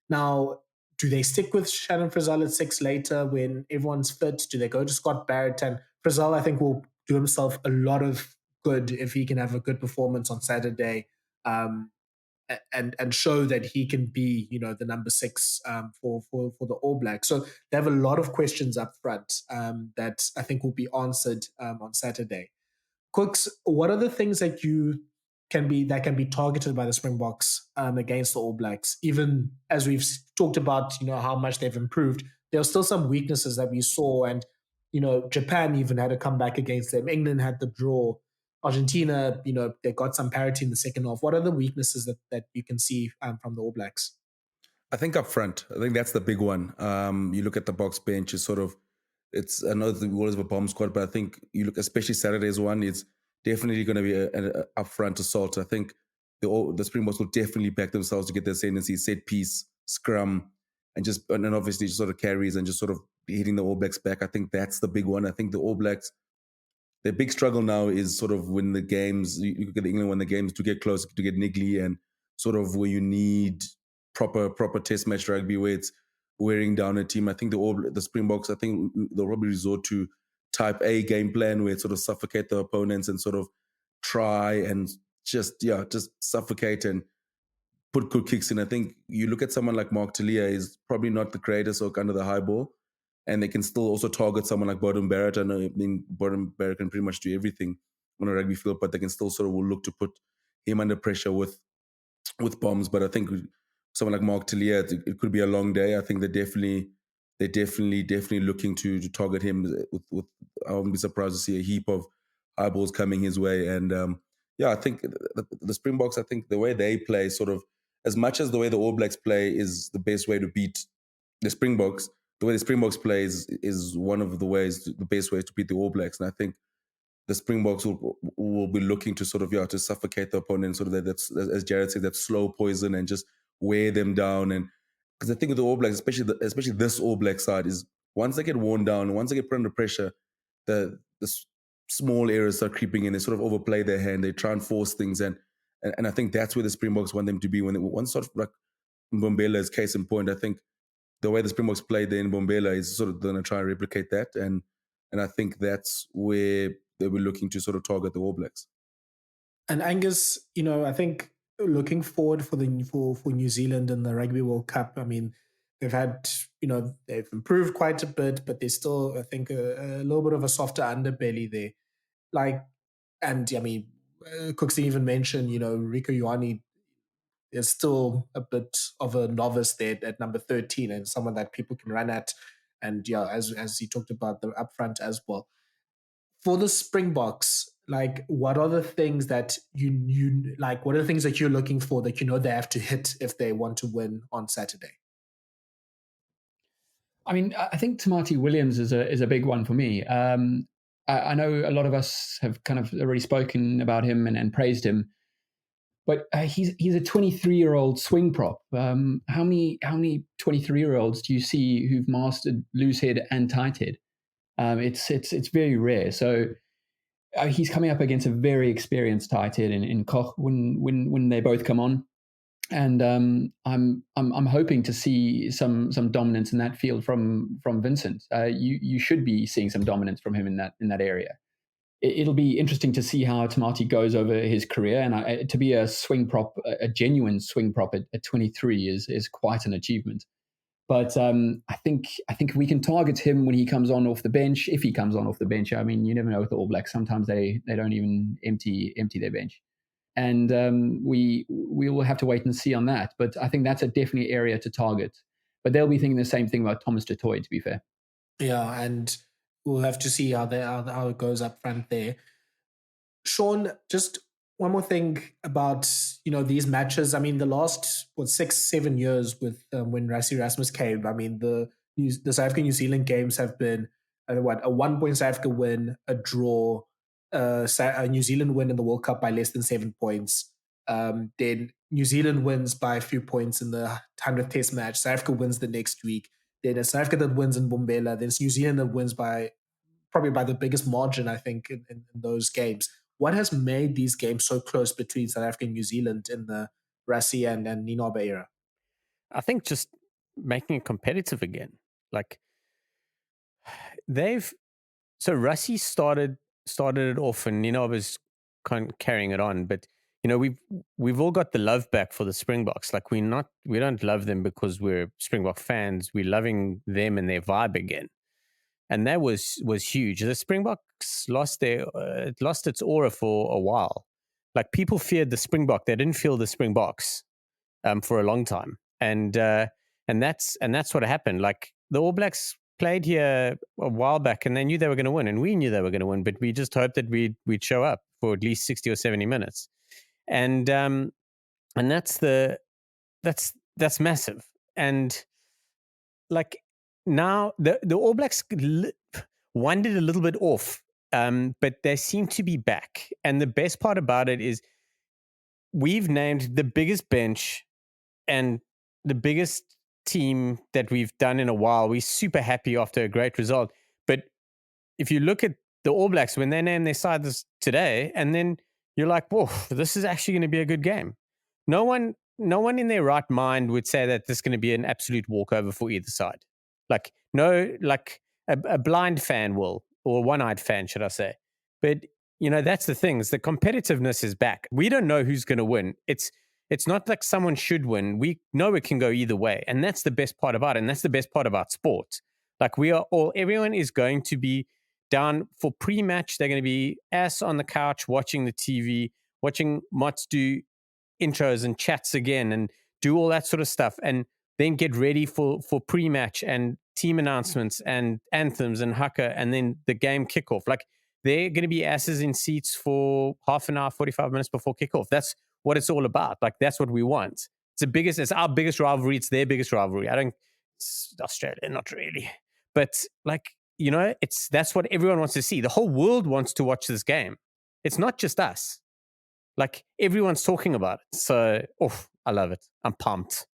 Now, do they stick with Shannon Frizzell at 6 later when everyone's fit? Do they go to Scott Barrett? And Frizzell, I think, will do himself a lot of good if he can have a good performance on Saturday and show that he can be, the number 6 for the All Blacks. So they have a lot of questions up front that I think will be answered on Saturday. Kooks, what are the things that can be targeted by the Springboks against the All Blacks? Even as we've talked about, how much they've improved, there are still some weaknesses that we saw, and Japan even had a comeback against them. England had the draw. Argentina, they got some parity in the second half. What are the weaknesses that you can see from the All Blacks? I think up front, I think that's the big one. You look at the box bench, I know the always have a bomb squad, but I think you look, especially Saturday's one, it's definitely going to be an upfront assault. I think the Springboks will definitely back themselves to get their ascendancy, set piece, scrum, and then obviously just sort of carries and just sort of hitting the All Blacks back. I think that's the big one. I think the All Blacks, their big struggle now is sort of when the games, you look at England, when the games do get close, to get niggly, and sort of where you need proper test match rugby where it's wearing down a team. I think the Springboks, I think they'll probably resort to type A game plan where it sort of suffocate the opponents and sort of try and just suffocate and put good kicks in. I think you look at someone like Mark Talia, is probably not the greatest or under the high ball, and they can still also target someone like Bodum Barrett. I mean, Bodum Barrett can pretty much do everything on a rugby field, but they can still sort of will look to put him under pressure with bombs. But I think someone like Mark Talia, it could be a long day. I think they're definitely looking to target him with I wouldn't be surprised to see a heap of eyeballs coming his way. And I think the Springboks, I think the way they play, sort of as much as the way the All Blacks play is the best way to beat the Springboks, the way the Springboks play is one of the best ways to beat the All Blacks. And I think the Springboks will be looking to sort of to suffocate the opponent, sort of that's, as Jared said, that slow poison and just wear them down. And because I think with the All Blacks, especially this All Black side, is once they get worn down, once they get put under pressure, the small errors start creeping in. They sort of overplay their hand. They try and force things, and I think that's where the Springboks want them to be. When they once sort of like Mbombela's case in point, I think the way the Springboks played there in Mbombela is sort of going to try and replicate that, and I think that's where they were looking to sort of target the All Blacks. And Angus, I think looking forward for New Zealand in the Rugby World Cup, I mean, they've improved quite a bit, but there's still, I think, a little bit of a softer underbelly there. And I mean, Cooks even mentioned, Rieko Ioane is still a bit of a novice there at number 13 and someone that people can run at And yeah, as you talked about the upfront as well. For the Springboks, like what are the things that you like? What are the things that you're looking for that you know they have to hit if they want to win on Saturday? I mean, I think Tamati Williams is a big one for me. I know a lot of us have kind of already spoken about him and praised him, but he's a 23-year-old swing prop. How many 23-year-olds do you see who've mastered loose head and tight head? It's very rare. So he's coming up against a very experienced tight head in Koch when they both come on. And I'm hoping to see some dominance in that field from Vincent. You should be seeing some dominance from him in that area. It'll be interesting to see how Tamati goes over his career, and to be a swing prop, a genuine swing prop at 23 is quite an achievement. But I think we can target him when he comes on off the bench. If he comes on off the bench, I mean, you never know with the All Blacks. Sometimes they don't even empty their bench. And we will have to wait and see on that. But I think that's a definitely area to target. But they'll be thinking the same thing about Thomas du Toit, to be fair. Yeah, and we'll have to see how it goes up front there. Sean, just one more thing about these matches. I mean, the last 6-7 years with when Rassie Erasmus came. I mean, the South Africa New Zealand games have been a 1-point South Africa win, a draw, a New Zealand win in the World Cup by less than 7 points. Then New Zealand wins by a few points in the 100th Test match. South Africa wins the next week. Then it's South Africa that wins in Bombela. Then it's New Zealand that wins probably by the biggest margin, I think, in those games. What has made these games so close between South Africa and New Zealand in the Rassie and Ninabe era? I think just making it competitive again. Like Rassie started it off, and Ninabe's kind of carrying it on. But we've all got the love back for the Springboks. Like we don't love them because we're Springbok fans. We're loving them and their vibe again. And that was huge. The Springboks lost its aura for a while. Like people feared the Springbok, they didn't feel the Springboks for a long time. And that's what happened. Like the All Blacks played here a while back, and they knew they were going to win, and we knew they were going to win, but we just hoped that we'd show up for at least 60 or 70 minutes, and that's massive. And like now the All Blacks wandered a little bit off, but they seem to be back. And the best part about it is we've named the biggest bench and the biggest team that we've done in a while. We're super happy after a great result. But if you look at the All Blacks, when they name their side this today, and then you're like, whoa, this is actually going to be a good game. No one in their right mind would say that this is going to be an absolute walkover for either side. Like a blind fan will, or a one-eyed fan, should I say. But, that's the thing, is the competitiveness is back. We don't know who's going to win. It's not like someone should win. We know it can go either way. And that's the best part about it. And that's the best part about sport. Like everyone is going to be down for pre-match. They're going to be ass on the couch watching the TV, watching Mats do intros and chats again and do all that sort of stuff. And then get ready for pre-match and team announcements and anthems and haka, and then the game kickoff. Like they're going to be asses in seats for half an hour, 45 minutes before kickoff. That's what it's all about. Like that's what we want. It's our biggest rivalry. It's their biggest rivalry. It's Australia, not really. But that's what everyone wants to see. The whole world wants to watch this game. It's not just us. Like everyone's talking about it. So, I love it. I'm pumped.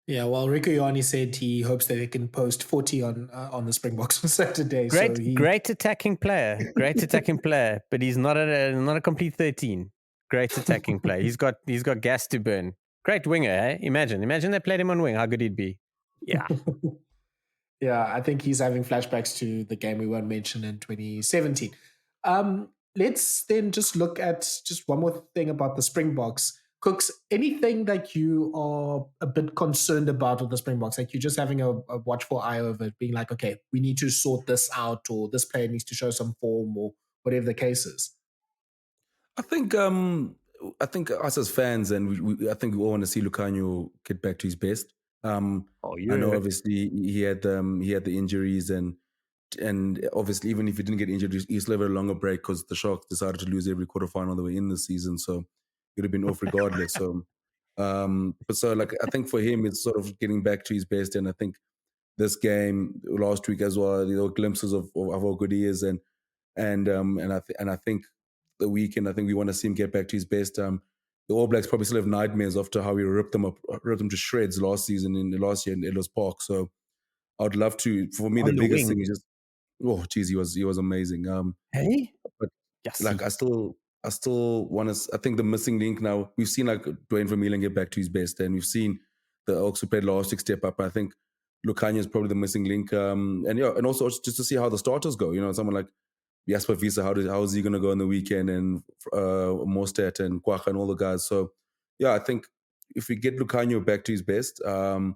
Yeah, well, Rieko Ioane said he hopes that they can post 40 on the Springboks on Saturday. Great attacking player. Great attacking player, but he's not a complete 13. Great attacking player. He's got gas to burn. Great winger, eh? Imagine they played him on wing. How good he'd be. Yeah. Yeah, I think he's having flashbacks to the game we won't mention in 2017. Let's then just look at just one more thing about the Springboks. Kooks, anything that you are a bit concerned about with the Springboks? Like you're just having a watchful eye over it, being like, okay, we need to sort this out, or this player needs to show some form, or whatever the case is. I think us as fans, and I think we all want to see Lukhanyo get back to his best. I know obviously he had the injuries and obviously even if he didn't get injured, he still had a longer break because the Sharks decided to lose every quarterfinal they were in the season, so he'd have been off regardless. So, but so like I think for him, it's sort of getting back to his best, and I think this game last week as well, glimpses of how good he is, and I think the weekend, I think we want to see him get back to his best. The All Blacks probably still have nightmares after how we ripped them to shreds last year in Ellis Park. So I'd love to. For me, the biggest thing is just, oh, geez, he was amazing. Hey, but yes, like I still want to. I think the missing link now. We've seen like Dwayne Vermeulen get back to his best, and we've seen the Oaks who played last week step up. I think Lukhanyo is probably the missing link. And also just to see how the starters go. Someone like Jasper Visa, how is he going to go on the weekend, and Mostert and Kwaka and all the guys. So yeah, I think if we get Lukhanyo back to his best, and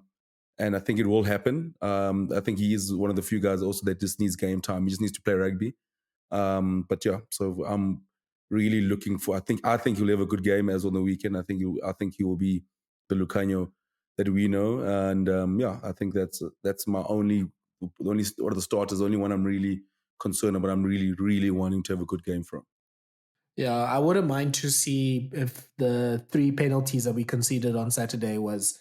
I think it will happen. I think he is one of the few guys also that just needs game time. He just needs to play rugby. But yeah, so I'm really looking for. I think he'll have a good game as on the weekend. I think he will be the Lukhanyo that we know, and yeah, I think that's my only one of the starters. The only one I'm really concerned about. I'm really, really wanting to have a good game from. Yeah, I wouldn't mind to see if the 3 penalties that we conceded on Saturday was,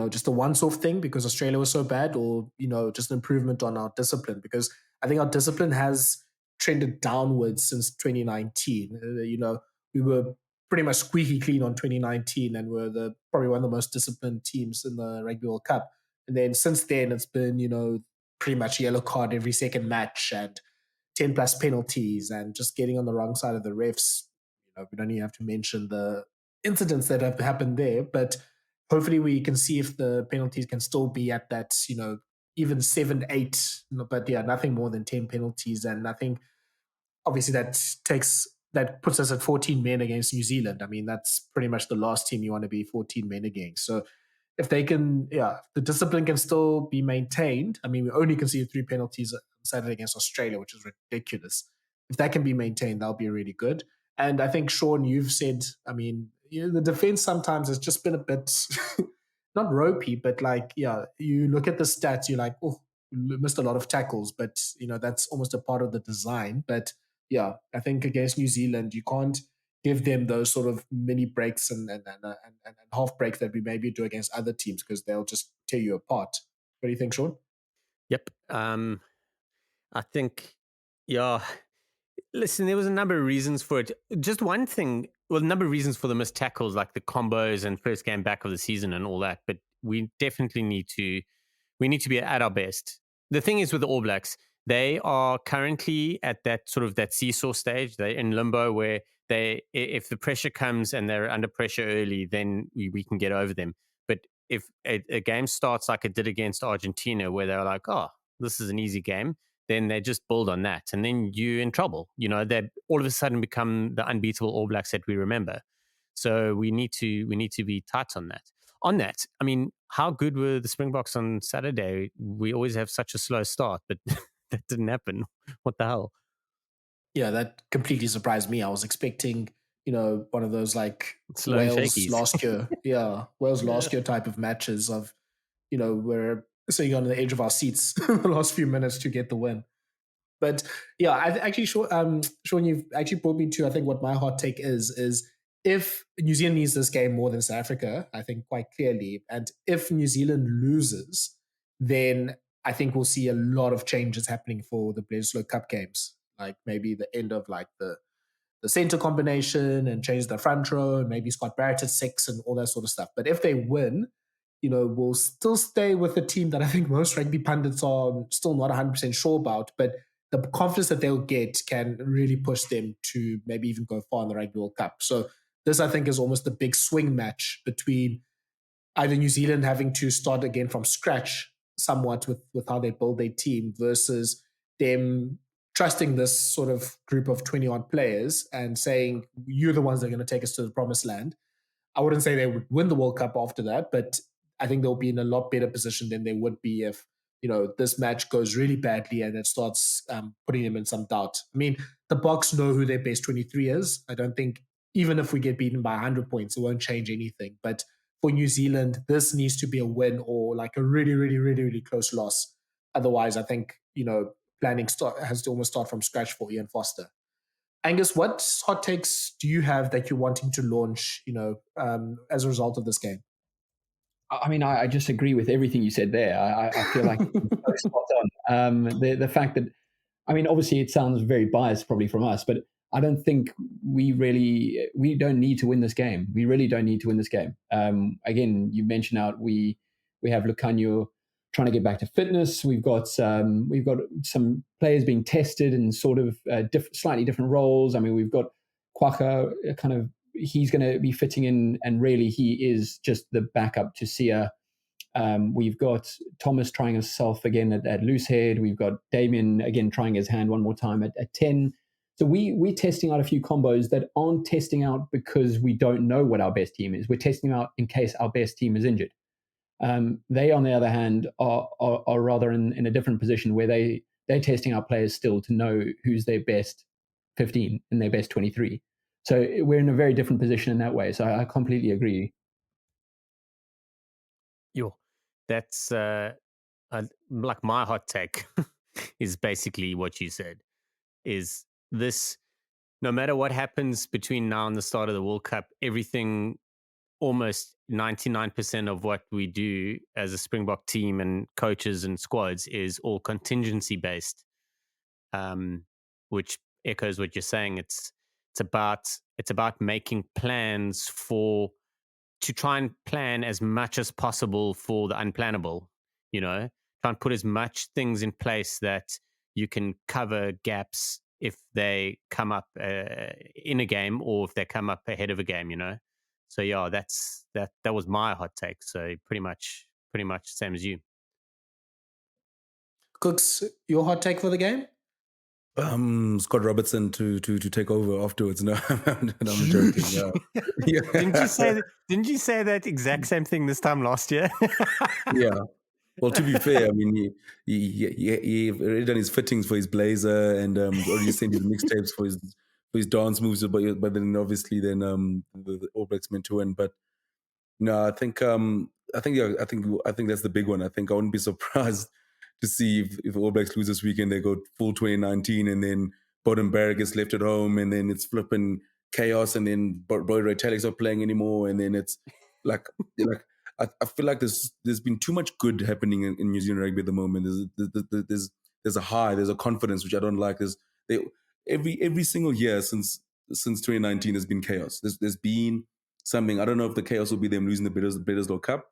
just a once-off thing because Australia was so bad, or, just an improvement on our discipline, because I think our discipline has trended downwards since 2019. We were pretty much squeaky clean on 2019 and we're probably one of the most disciplined teams in the Rugby World Cup. And then since then, it's been, pretty much yellow card every second match and 10 plus penalties and just getting on the wrong side of the refs. We don't even have to mention the incidents that have happened there, but hopefully we can see if the penalties can still be at that, even 7, 8, but yeah, nothing more than 10 penalties and nothing. Obviously that puts us at 14 men against New Zealand. I mean, that's pretty much the last team you want to be 14 men against. So if they can, the discipline can still be maintained. I mean, we only conceded 3 penalties on Saturday against Australia, which is ridiculous. If that can be maintained, that'll be really good. And I think, Sean, you've said, I mean, the defense sometimes has just been a bit, not ropey, but like, you look at the stats, you're like, oh, we missed a lot of tackles, but, that's almost a part of the design. But yeah, I think against New Zealand, you can't give them those sort of mini breaks and half breaks that we maybe do against other teams because they'll just tear you apart. What do you think, Sean? Yep. I think, yeah. Listen, there was a number of reasons for it. Just one thing, a number of reasons for the missed tackles, like the combos and first game back of the season and all that. But we definitely need to be at our best. The thing is with the All Blacks, they are currently at that sort of that seesaw stage. They're in limbo where if the pressure comes and they're under pressure early, then we can get over them. But if a game starts like it did against Argentina, where they're like, oh, this is an easy game, then they just build on that. And then you're in trouble. They all of a sudden become the unbeatable All Blacks that we remember. So we need to be tight on that. On that, I mean, how good were the Springboks on Saturday? We always have such a slow start, but that didn't happen. What the hell? Yeah, that completely surprised me. I was expecting, one of those like Slow Wales last year. Yeah, Wales last year type of matches of, we're sitting on the edge of our seats the last few minutes to get the win. But yeah, actually, Sean, you've actually brought me to, I think, what my hot take is if New Zealand needs this game more than South Africa, I think quite clearly, and if New Zealand loses, then I think we'll see a lot of changes happening for the Bledisloe Cup games, like maybe the end of like the center combination and change the front row and maybe Scott Barrett at 6 and all that sort of stuff. But if they win, we'll still stay with a team that I think most rugby pundits are still not 100% sure about, but the confidence that they'll get can really push them to maybe even go far in the Rugby World Cup. So this, I think, is almost a big swing match between either New Zealand having to start again from scratch somewhat with how they build their team versus them trusting this sort of group of 21 players and saying, you're the ones that are going to take us to the promised land. I wouldn't say they would win the World Cup after that, but I think they'll be in a lot better position than they would be if, this match goes really badly and it starts putting them in some doubt. I mean, the Boks know who their best 23 is. I don't think, even if we get beaten by 100 points, it won't change anything. But for New Zealand, this needs to be a win or like a really, really, really, really close loss. Otherwise, I think, planning has to almost start from scratch for Ian Foster. Angus, what hot takes do you have that you're wanting to launch, as a result of this game? I mean, I just agree with everything you said there. I feel like it's so spot on. The fact that, I mean, obviously it sounds very biased probably from us, but I don't think we don't need to win this game. We really don't need to win this game. Again, you mentioned we have Lukhanyo trying to get back to fitness. We've got some players being tested in sort of slightly different roles. I mean, we've got Kwaka kind of, he's going to be fitting in, and really he is just the backup to Sia. We've got Thomas trying himself again at loose head. We've got Damien again trying his hand one more time at 10. So we're testing out a few combos that aren't testing out because we don't know what our best team is. We're testing out in case our best team is injured. They, on the other hand, are rather in a different position where they're testing out players still to know who's their best 15 and their best 23. So we're in a very different position in that way. So I completely agree. That's like my hot take is basically what you said. Is this, no matter what happens between now and the start of the World Cup, everything, almost 99% of what we do as a Springbok team and coaches and squads is all contingency based, which echoes what you're saying. It's about making plans to try and plan as much as possible for the unplannable, try and put as much things in place that you can cover gaps if they come up in a game or if they come up ahead of a game, So yeah, that was my hot take. So pretty much same as you. Kooks, your hot take for the game? Scott Robertson to take over afterwards. No, I'm joking. Yeah. Didn't you say that exact same thing this time last year? Yeah. Well, to be fair, I mean, he already done his fittings for his blazer and already sent his mixtapes for his dance moves. But then obviously the All Blacks meant to win. But no, I think that's the big one. I think I wouldn't be surprised to see if All Blacks lose this weekend, they go full 2019, and then Bodden Barrett gets left at home, and then it's flipping chaos, and then Boyd Retallick's not playing anymore, and then it's like I feel like there's been too much good happening in New Zealand rugby at the moment. There's a high, there's a confidence which I don't like. Every single year since 2019 there's been chaos. There's been something. I don't know if the chaos will be them losing the Bledisloe Cup.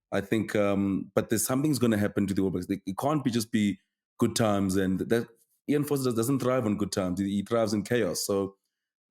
I think, but there's something's going to happen to the All Blacks. It can't just be good times, and that Ian Foster doesn't thrive on good times. He thrives in chaos. So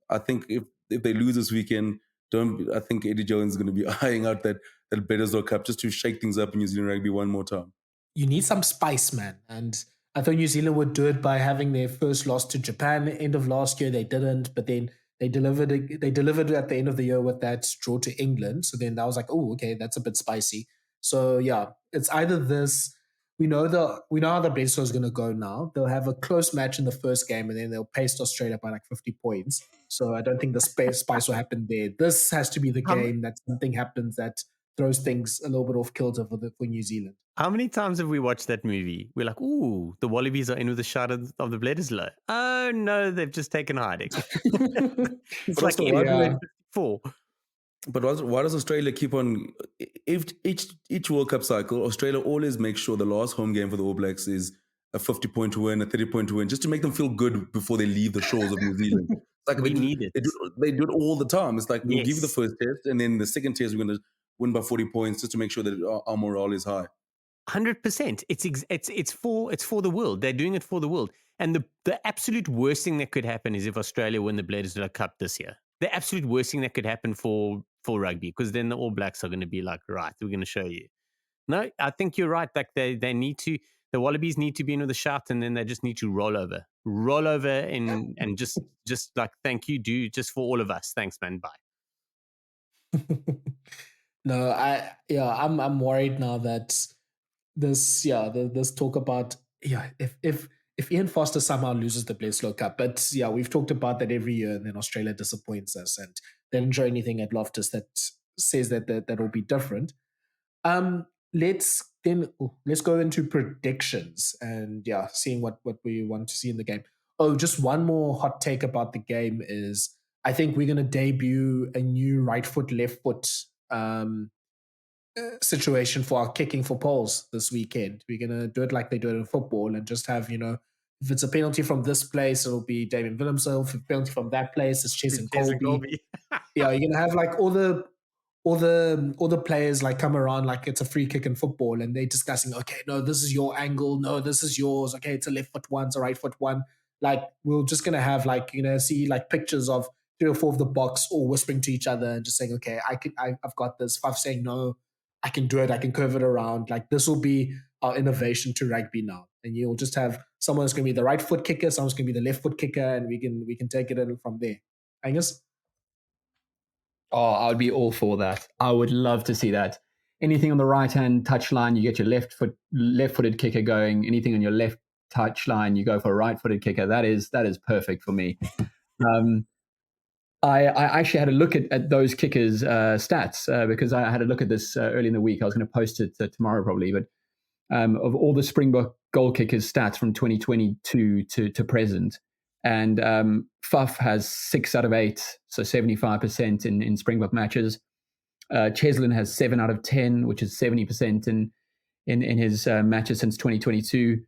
I think if they lose this weekend, I think Eddie Jones is going to be eyeing out that Bledisloe Cup just to shake things up in New Zealand rugby one more time. You need some spice, man. And I thought New Zealand would do it by having their first loss to Japan end of last year. They didn't, but then they delivered at the end of the year with that draw to England. So then I was like, oh, okay, that's a bit spicy. So yeah, it's either this. We know how the Bledisloe is going to go now. They'll have a close match in the first game, and then they'll paste Australia by like 50 points. So I don't think the spice will happen there. This has to be the game that something happens that throws things a little bit off kilter for New Zealand. How many times have we watched that movie? We're like, ooh, the Wallabies are in with a shot of the Bledisloe. Oh no, they've just taken hiding. It's like 54. But why does Australia keep on? If each World Cup cycle, Australia always makes sure the last home game for the All Blacks is a 50-point win, a 30-point win, just to make them feel good before they leave the shores of New Zealand. Like we need it. They do it all the time. It's like we'll give you the first test, and then the second test we're going to win by 40 points just to make sure that our morale is high. 100%. It's for the world. They're doing it for the world. And the absolute worst thing that could happen is if Australia win the Bledisloe Cup this year. The absolute worst thing that could happen for rugby, because then the All Blacks are going to be like, right, we're going to show you. No, I think you're right. Like they need to, the Wallabies need to be in with a shot, and then they just need to roll over and just like, thank you, dude, just for all of us. Thanks, man. Bye. No, I'm worried now that this talk about if Ian Foster somehow loses the Bledisloe Cup, but we've talked about that every year, and then Australia disappoints us, and they didn't show anything at Loftus that says that will be different. Let's go into predictions and seeing what we want to see in the game. Oh, just one more hot take about the game is I think we're going to debut a new right foot, left foot situation for our kicking for poles this weekend. We're going to do it like they do it in football and just have, if it's a penalty from this place, it'll be Damien Willemse. If it's a penalty from that place, it's Chase and Colby. Yeah, you're going to have like all the players like come around like it's a free kick in football and they're discussing, okay, no, this is your angle. No, this is yours. Okay, it's a left foot one, it's a right foot one. Like we're just going to have like, see like pictures of 3 or 4 of the box all whispering to each other and just saying, okay, I've got this. Faf saying, no, I can do it. I can curve it around. Like this will be our innovation to rugby now. And you'll just have someone that's going to be the right foot kicker, someone's going to be the left foot kicker, and we can take it in from there. Angus? Oh, I would be all for that. I would love to see that. Anything on the right-hand touchline, you get your left-footed kicker going. Anything on your left touchline, you go for a right-footed kicker. That is perfect for me. I actually had a look at those kickers' stats because I had a look at this early in the week. I was going to post it tomorrow probably, but of all the Springbok goal kickers' stats from 2022 to present, and Faf has 6 out of 8, so 75% in Springbok matches. Cheslin has 7 out of 10, which is 70% in his matches since 2022.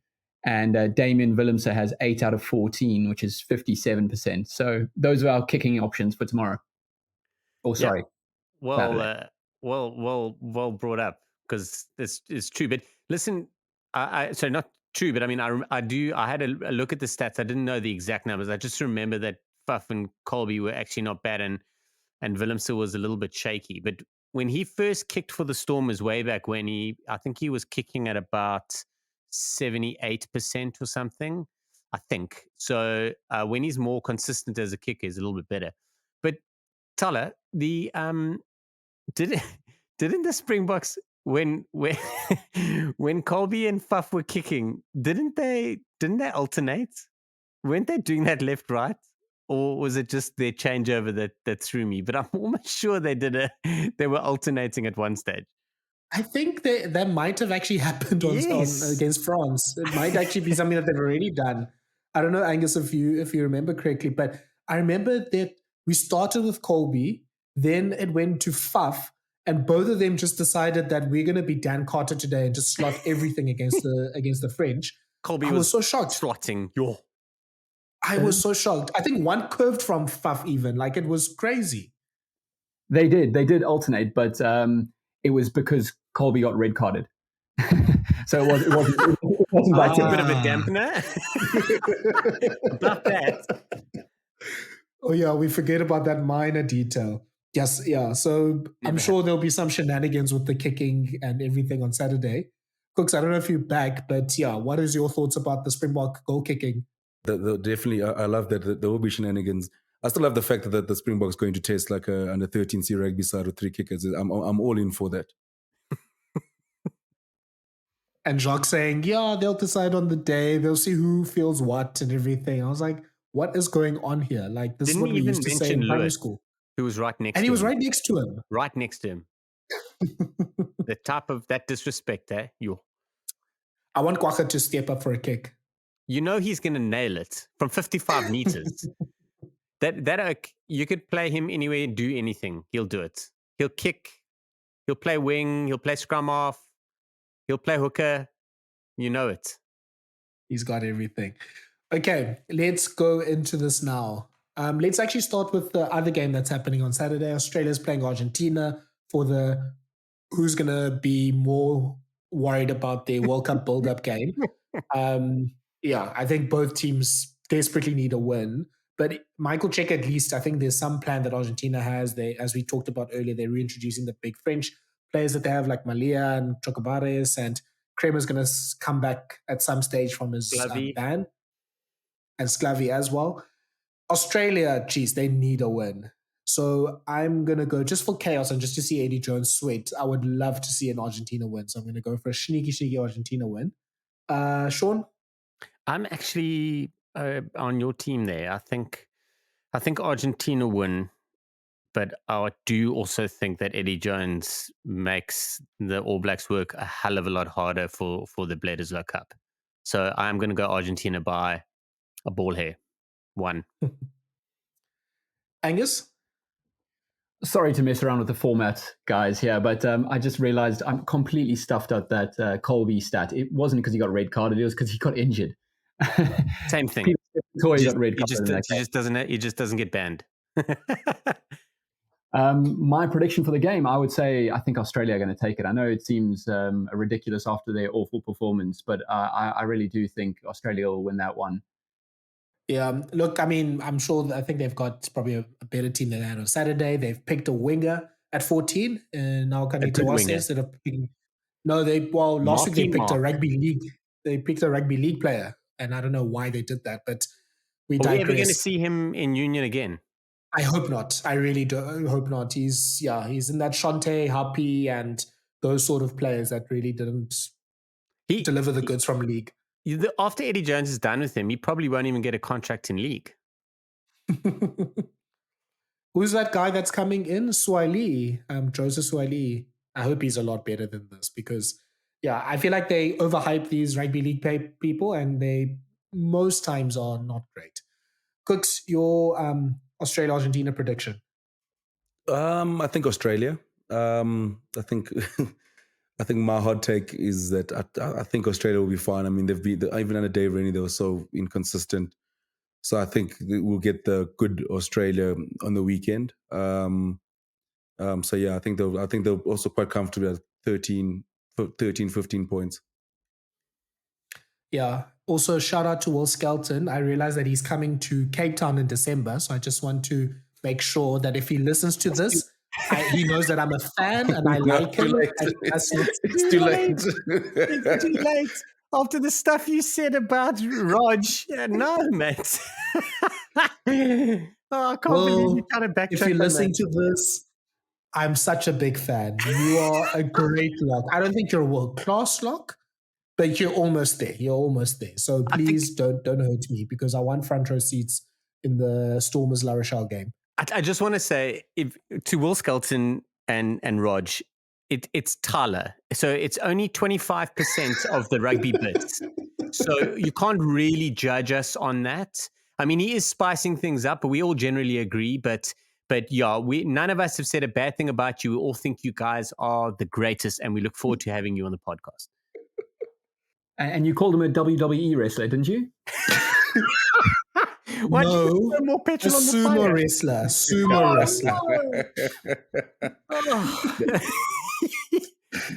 And Damien Willemse has 8 out of 14, which is 57%. So those are our kicking options for tomorrow. Oh, sorry. Yeah. Well brought up because it's true. But listen, so not true, but I mean, I had a look at the stats. I didn't know the exact numbers. I just remember that Faf and Colby were actually not bad, and Willemse was a little bit shaky. But when he first kicked for the Stormers way back when, I think he was kicking at about 78% or something, I think. So when he's more consistent as a kicker, is a little bit better. But Thala, didn't the Springboks when Colby and Faf were kicking, didn't they alternate? Weren't they doing that left right? Or was it just their changeover that threw me? But I'm almost sure they were alternating at one stage. I think that might have actually happened on against France. It might actually be something that they've already done. I don't know, Angus, if you remember correctly, but I remember that we started with Colby, then it went to Faf, and both of them just decided that we're going to be Dan Carter today and just slot everything against the French. Colby was so shocked. Slotting. I was so shocked. I think one curved from Faf even. Like it was crazy. They did alternate, but it was because Colby got red carded. So it wasn't by a bit of a dampener. About that. Oh yeah, we forget about that minor detail. Yes, yeah. So I'm sure there'll be some shenanigans with the kicking and everything on Saturday. Kooks, I don't know if you're back, but yeah, what is your thoughts about the Springbok goal kicking? Definitely, I love that there will be shenanigans. I still love the fact that the Springboks going to test like a under 13C rugby side with 3 kickers. I'm all in for that. And Jacques saying, yeah, they'll decide on the day. They'll see who feels what and everything. I was like, what is going on here? Like, this is what we used to say in primary school. Who was right next to him. And he was right next to him. Right next to him. The type of that disrespect, eh? I want Kwaka to step up for a kick. You know he's going to nail it from 55 meters. That you could play him anywhere, do anything. He'll do it. He'll kick. He'll play wing. He'll play scrum half. He'll play hooker. You know it. He's got everything. Okay, let's go into this now. Let's actually start with the other game that's happening on Saturday. Australia's playing Argentina for the who's going to be more worried about their World Cup build-up game. Yeah, I think both teams desperately need a win. But Michael Check, at least, I think there's some plan that Argentina has. As we talked about earlier, they're reintroducing the big French players that they have, like Malia and Chocobares, and Kramer's going to come back at some stage from his ban, and Sclavi as well. Australia, geez, they need a win. So I'm going to go just for chaos and just to see Eddie Jones sweat. I would love to see an Argentina win. So I'm going to go for a sneaky Argentina win. Sean? I'm actually on your team there. I think Argentina win but I do also think that Eddie Jones makes the All Blacks work a hell of a lot harder for the Bledisloe Cup. So I'm going to go Argentina by a ball hair. 1. Angus? Sorry to mess around with the format, guys, here, but I just realized I'm completely stuffed up that Colby stat. It wasn't because he got red carded, it was because he got injured. Same thing. Toy got red carded. He just doesn't get banned. My prediction for the game, I would say I think Australia are going to take it. I know it seems ridiculous after their awful performance, but I really do think Australia will win that one. Yeah, look, I mean, I think they've got probably a better team than they had on Saturday. They've picked a winger at 14, and now Kanitoa says that last week they picked a rugby league. They picked a rugby league player, and I don't know why they did that, but we digress. Are we ever going to see him in Union again? I hope not. I really do. I hope not. He's in that Shante, Happy, and those sort of players that really didn't deliver the goods from league. After Eddie Jones is done with him, he probably won't even get a contract in league. Who's that guy that's coming in? Swahili, Joseph Swahili. I hope he's a lot better than this because, I feel like they overhype these rugby league people and they most times are not great. Kooks, your Australia-Argentina prediction? I think Australia. I think my hot take is that I think Australia will be fine. I mean, they've been even under Dave Rennie, they were so inconsistent. So I think we'll get the good Australia on the weekend. So yeah, I think they're also quite comfortable at 13, 15 points. Yeah. Also, shout out to Will Skelton. I realize that he's coming to Cape Town in December, so I just want to make sure that if he listens to this, he knows that I'm a fan and I like him. It's too late. It's too late. After the stuff you said about Rog, no, mate. I can't believe you kind of backtrack. If you're listening to this, I'm such a big fan. You are a great lock. I don't think you're a world-class lock, but you're almost there. You're almost there. So please don't hurt me because I want front row seats in the Stormers La Rochelle game. I just want to say to Will Skelton and Rog, it's Thala. So it's only 25% of the rugby blitz. So you can't really judge us on that. I mean, he is spicing things up, but we all generally agree. But yeah, none of us have said a bad thing about you. We all think you guys are the greatest, and we look forward to having you on the podcast. And you called him a WWE wrestler, didn't you? Why no, you put more petrol on the sumo wrestler. Sumo wrestler.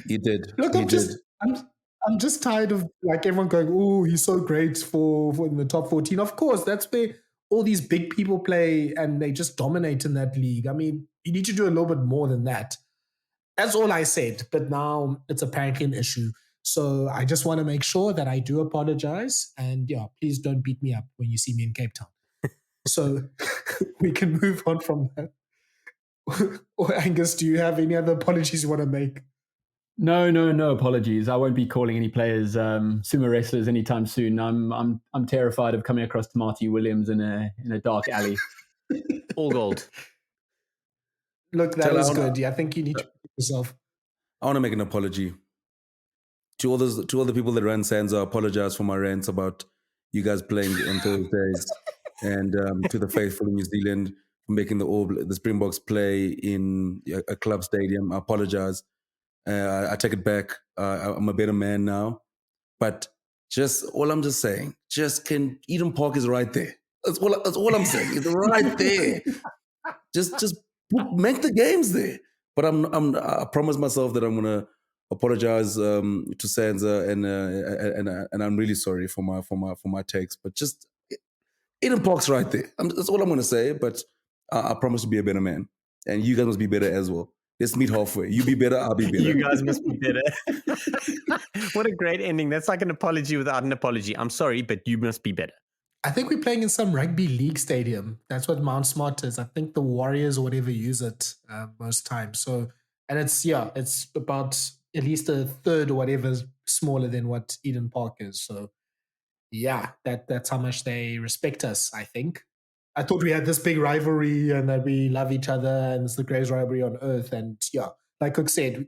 He did. Look, I'm just tired of like everyone going, "Oh, he's so great for in the top 14." Of course, that's where all these big people play, and they just dominate in that league. I mean, you need to do a little bit more than that. That's all I said. But now it's apparently an issue. So I just want to make sure that I do apologize. And please don't beat me up when you see me in Cape Town. So we can move on from that. Or Angus, do you have any other apologies you want to make? No apologies. I won't be calling any players sumo wrestlers anytime soon. I'm terrified of coming across Tamati Williams in a dark alley. All gold. Look, that was good. I think you need to pick yourself. I want to make an apology. To all the people that ran Sansa, I apologize for my rants about you guys playing on Thursdays, and to the faithful in New Zealand for making the Springboks play in a club stadium. I apologize. I take it back. I'm a better man now. But I'm just saying, Eden Park is right there. That's all I'm saying. It's right there. Just make the games there. But I promise myself that I'm gonna apologize to Sansa and I'm really sorry for my takes. But just Eden Park's right there. That's all I'm gonna say. But I promise to be a better man, and you guys must be better as well. Let's meet halfway. You be better, I'll be better. You guys must be better. What a great ending. That's like an apology without an apology. I'm sorry, but you must be better. I think we're playing in some rugby league stadium. That's what Mount Smart is. I think the Warriors or whatever use it most times. So, and it's about at least a third or whatever smaller than what Eden Park is. So, yeah, that's how much they respect us, I think. I thought we had this big rivalry and that we love each other and it's the greatest rivalry on earth. And yeah, like Cook said,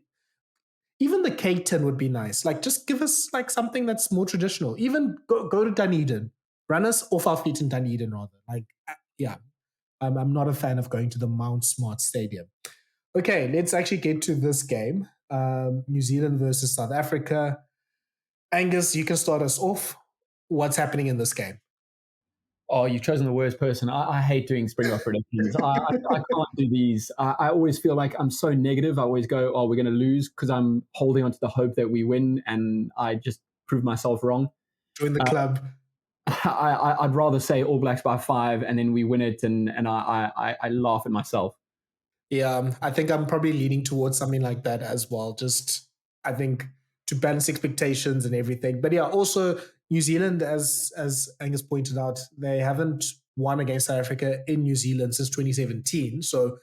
even the K10 would be nice. Like, just give us like something that's more traditional. Even go to Dunedin, run us off our feet in Dunedin rather. Like, yeah, I'm not a fan of going to the Mount Smart Stadium. Okay, let's actually get to this game. New Zealand versus South Africa. Angus, you can start us off. What's happening in this game? Oh, you've chosen the worst person. I hate doing Springbok predictions. I can't do these. I always feel like I'm so negative. I always go, oh, we're going to lose because I'm holding on to the hope that we win, and I just prove myself wrong. Join the club. I'd rather say All Blacks by 5 and then we win it, and I laugh at myself. Yeah, I think I'm probably leaning towards something like that as well. Just, I think, to balance expectations and everything. But yeah, also New Zealand, as Angus pointed out, they haven't won against South Africa in New Zealand since 2017. So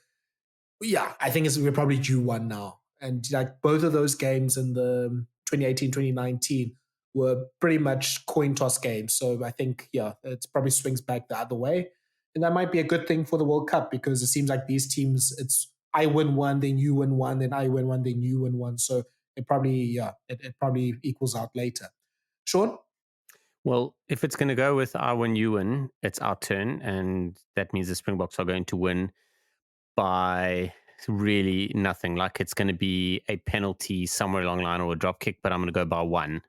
yeah, I think we're probably due one now. And like both of those games in the 2018, 2019 were pretty much coin toss games. So I think, yeah, it probably swings back the other way. And that might be a good thing for the World Cup because it seems like these teams, it's I win one, then you win one, then I win one, then you win one. So it probably equals out later. Sean? Well, if it's going to go with I win, you win, it's our turn. And that means the Springboks are going to win by really nothing. Like it's going to be a penalty somewhere along the line or a drop kick, but I'm going to go by 1.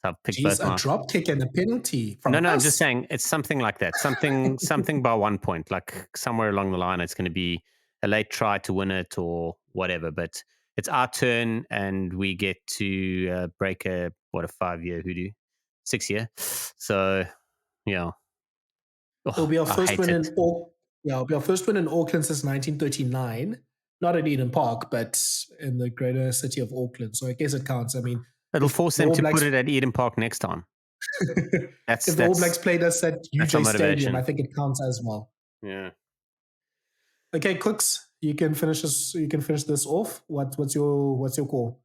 So I've picked both. A drop kick and a penalty from No, us? I'm just saying it's something like that. Something by 1 point, like somewhere along the line. It's going to be a late try to win it or whatever. But it's our turn, and we get to break a 5-year hoodoo, 6-year. So, yeah. It'll be our first win it'll be our first win in Auckland since 1939. Not at Eden Park, but in the greater city of Auckland. So I guess it counts. I mean, it'll force them to put it at Eden Park next time. If the All Blacks played us at UJ Stadium, I think it counts as well. Yeah. Okay, Cooks, you can finish this. You can finish this off. What's your call?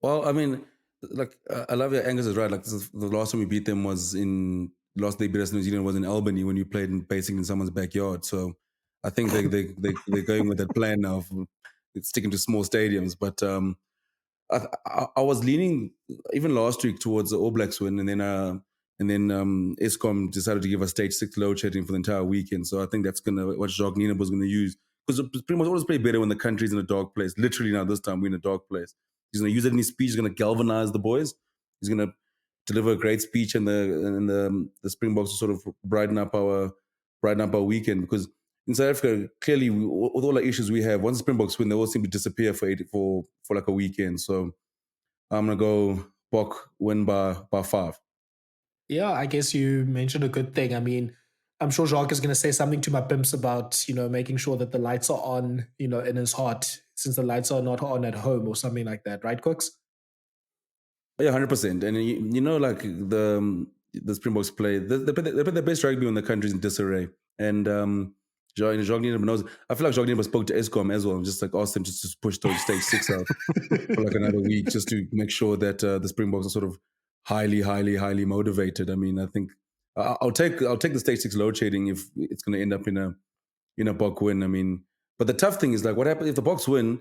Well, I mean, like I love your Angus is right. Like the last time we beat them was last they beat us in New Zealand was in Albany when you played basically in someone's backyard. So I think they're going with that plan now of sticking to small stadiums. But I was leaning even last week towards the All Blacks win, and then Eskom decided to give us stage 6 load shedding for the entire weekend. So I think that's what Jordie-Rieko was gonna use, because pretty much always play better when the country's in a dark place. Literally now this time we're in a dark place. He's gonna use it in his speech. He's gonna galvanize the boys. He's gonna deliver a great speech, and the Springboks will sort of brighten up our weekend, because in South Africa, clearly, with all the issues we have, once the Springboks win, they all seem to disappear for like a weekend. So I'm going to go Bok win by 5. Yeah, I guess you mentioned a good thing. I mean, I'm sure Jacques is going to say something to my pimps about, making sure that the lights are on, in his heart, since the lights are not on at home or something like that. Right, Cooks? Yeah, 100%. And, like the Springboks play, they play the best rugby when the country's in disarray. And Jordie-Rieko knows. I feel like Jordie-Rieko spoke to Eskom as well, just like asked them just to push those stage 6 out for like another week, just to make sure that the Springboks are sort of highly, highly, highly motivated. I mean, I think I'll take the stage 6 load shedding if it's going to end up in a Bok win. I mean, but the tough thing is, like, what happens if the Boks win?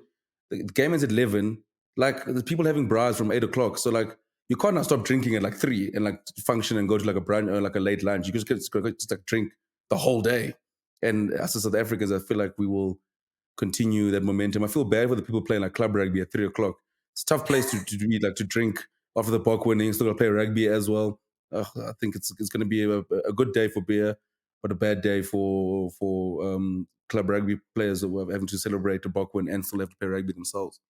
The game ends at 11. Like, there's people having bras from 8 o'clock. So like, you can't now stop drinking at like 3 and like function and go to like a brunch or like a late lunch. You just like drink the whole day. And as South Africans, I feel like we will continue that momentum. I feel bad for the people playing like club rugby at 3 o'clock. It's a tough place to drink after the Bok winning. Still gonna play rugby as well. I think it's going to be a good day for beer, but a bad day for club rugby players who are having to celebrate the Bok win and still have to play rugby themselves.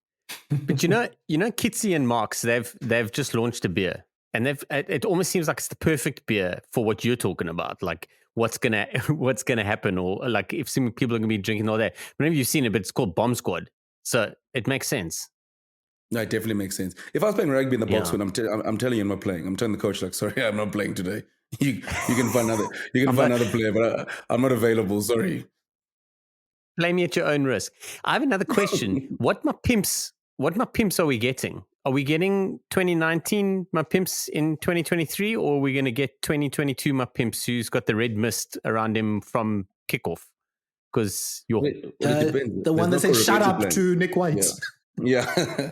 But Kitsy and Marks, they've just launched a beer, and it almost seems like it's the perfect beer for what you're talking about. Like, what's gonna happen, or like if some people are gonna be drinking all day. Maybe you've seen it, but it's called Bomb Squad, so it makes sense. No, it definitely makes sense. If I was playing rugby in the Boks win, I'm telling you, I'm not playing. I'm telling the coach, like, sorry, I'm not playing today. You can find another player, but I'm not available. Sorry. Play me at your own risk. I have another question. What my pimps are we getting? Are we getting 2019 my pimps in 2023, or are we going to get 2022 my pimps who's got the red mist around him from kickoff? Because It depends. The one that says "shut up" to Nick White. Yeah.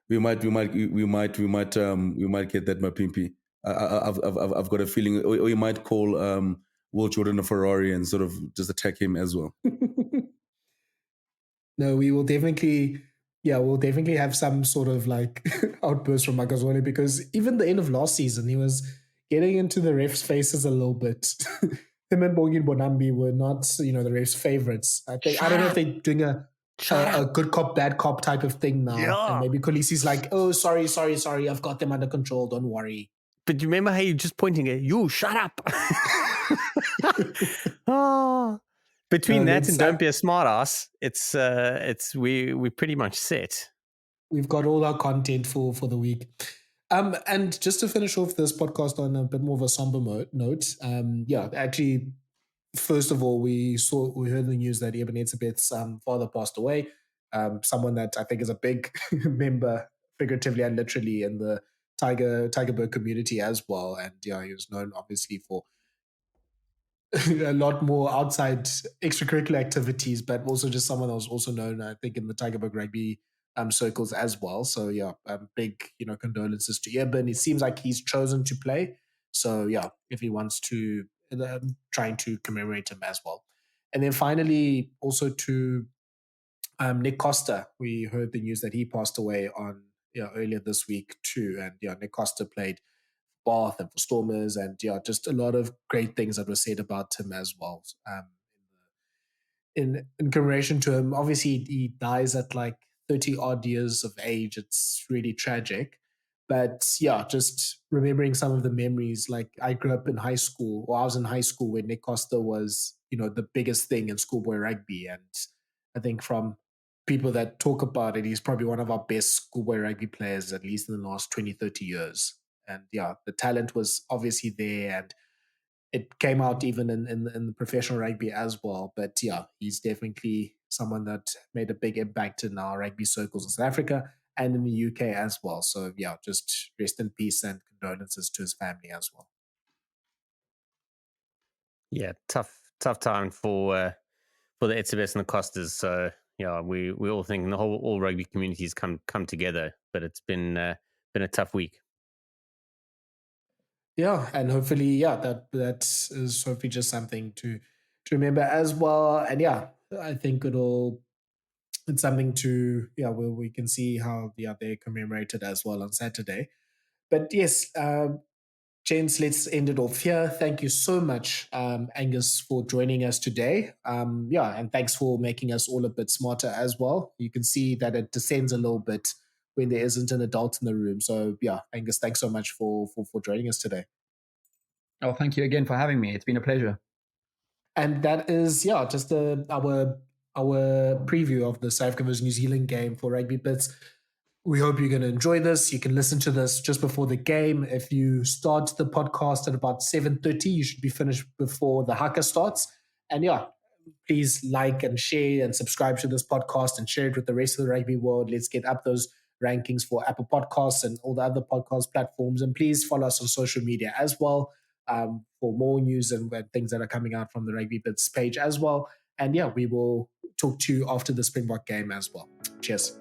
we might get that Mapimpi. I've got a feeling, or you might call Will Jordan a Ferrari and sort of just attack him as well. No, we'll definitely have some sort of like outburst from Makazole, because even the end of last season, he was getting into the refs' faces a little bit. Him and Bongin Bonambi were not, the refs' favorites. I don't know if they're doing a good cop, bad cop type of thing now. Yeah. And maybe Kolisi's like, oh, sorry, I've got them under control, don't worry. But you remember how you're just pointing at you, shut up. Oh. Between that and don't be a smart ass, we're pretty much set. We've got all our content for the week. And just to finish off this podcast on a bit more of a somber note, actually, first of all, we heard the news that Eben Etzebeth's father passed away. Someone that I think is a big member, figuratively and literally, in the Tigerbird community as well. And he was known obviously for a lot more outside extracurricular activities, but also just someone that was also known, I think, in the Tigerbird rugby circles as well. So big condolences to Eben. It seems like he's chosen to play. So if he wants to, trying to commemorate him as well. And then finally, also to Nick Costa, we heard the news that he passed away on earlier this week too. And Nick Costa played Bath and for Stormers, and just a lot of great things that were said about him as well. In commemoration to him, obviously he dies at like 30 odd years of age. It's really tragic, but just remembering some of the memories. Like I grew up in high school, or I was in high school when Nick Costa was the biggest thing in schoolboy rugby, and I think from people that talk about it, he's probably one of our best schoolboy rugby players, at least in the last 20-30 years. And the talent was obviously there, and it came out even in the professional rugby as well. But he's definitely someone that made a big impact in our rugby circles in South Africa and in the UK as well. So just rest in peace and condolences to his family as well. Yeah, tough time for the Etzebeths and the Costas. So we all think the all rugby communities come together, but it's been a tough week. Yeah, and hopefully, that is hopefully just something to remember as well. And I think it's something to where we can see how they commemorated as well on Saturday. But yes, gents, let's end it off here. Thank you so much, Angus, for joining us today. And thanks for making us all a bit smarter as well. You can see that it descends a little bit when there isn't an adult in the room. So Angus, thanks so much for joining us today. Oh, thank you again for having me. It's been a pleasure. And that is just our preview of the South Africa versus New Zealand game for Rugby Bits. We hope you're going to enjoy this. You can listen to this just before the game. If you start the podcast at about 7:30, you should be finished before the haka starts. And please like and share and subscribe to this podcast and share it with the rest of the rugby world. Let's get up those rankings for Apple Podcasts and all the other podcast platforms. And please follow us on social media as well for more news and things that are coming out from the Rugby Bits page as well. And we will talk to you after the Springbok game as well. Cheers.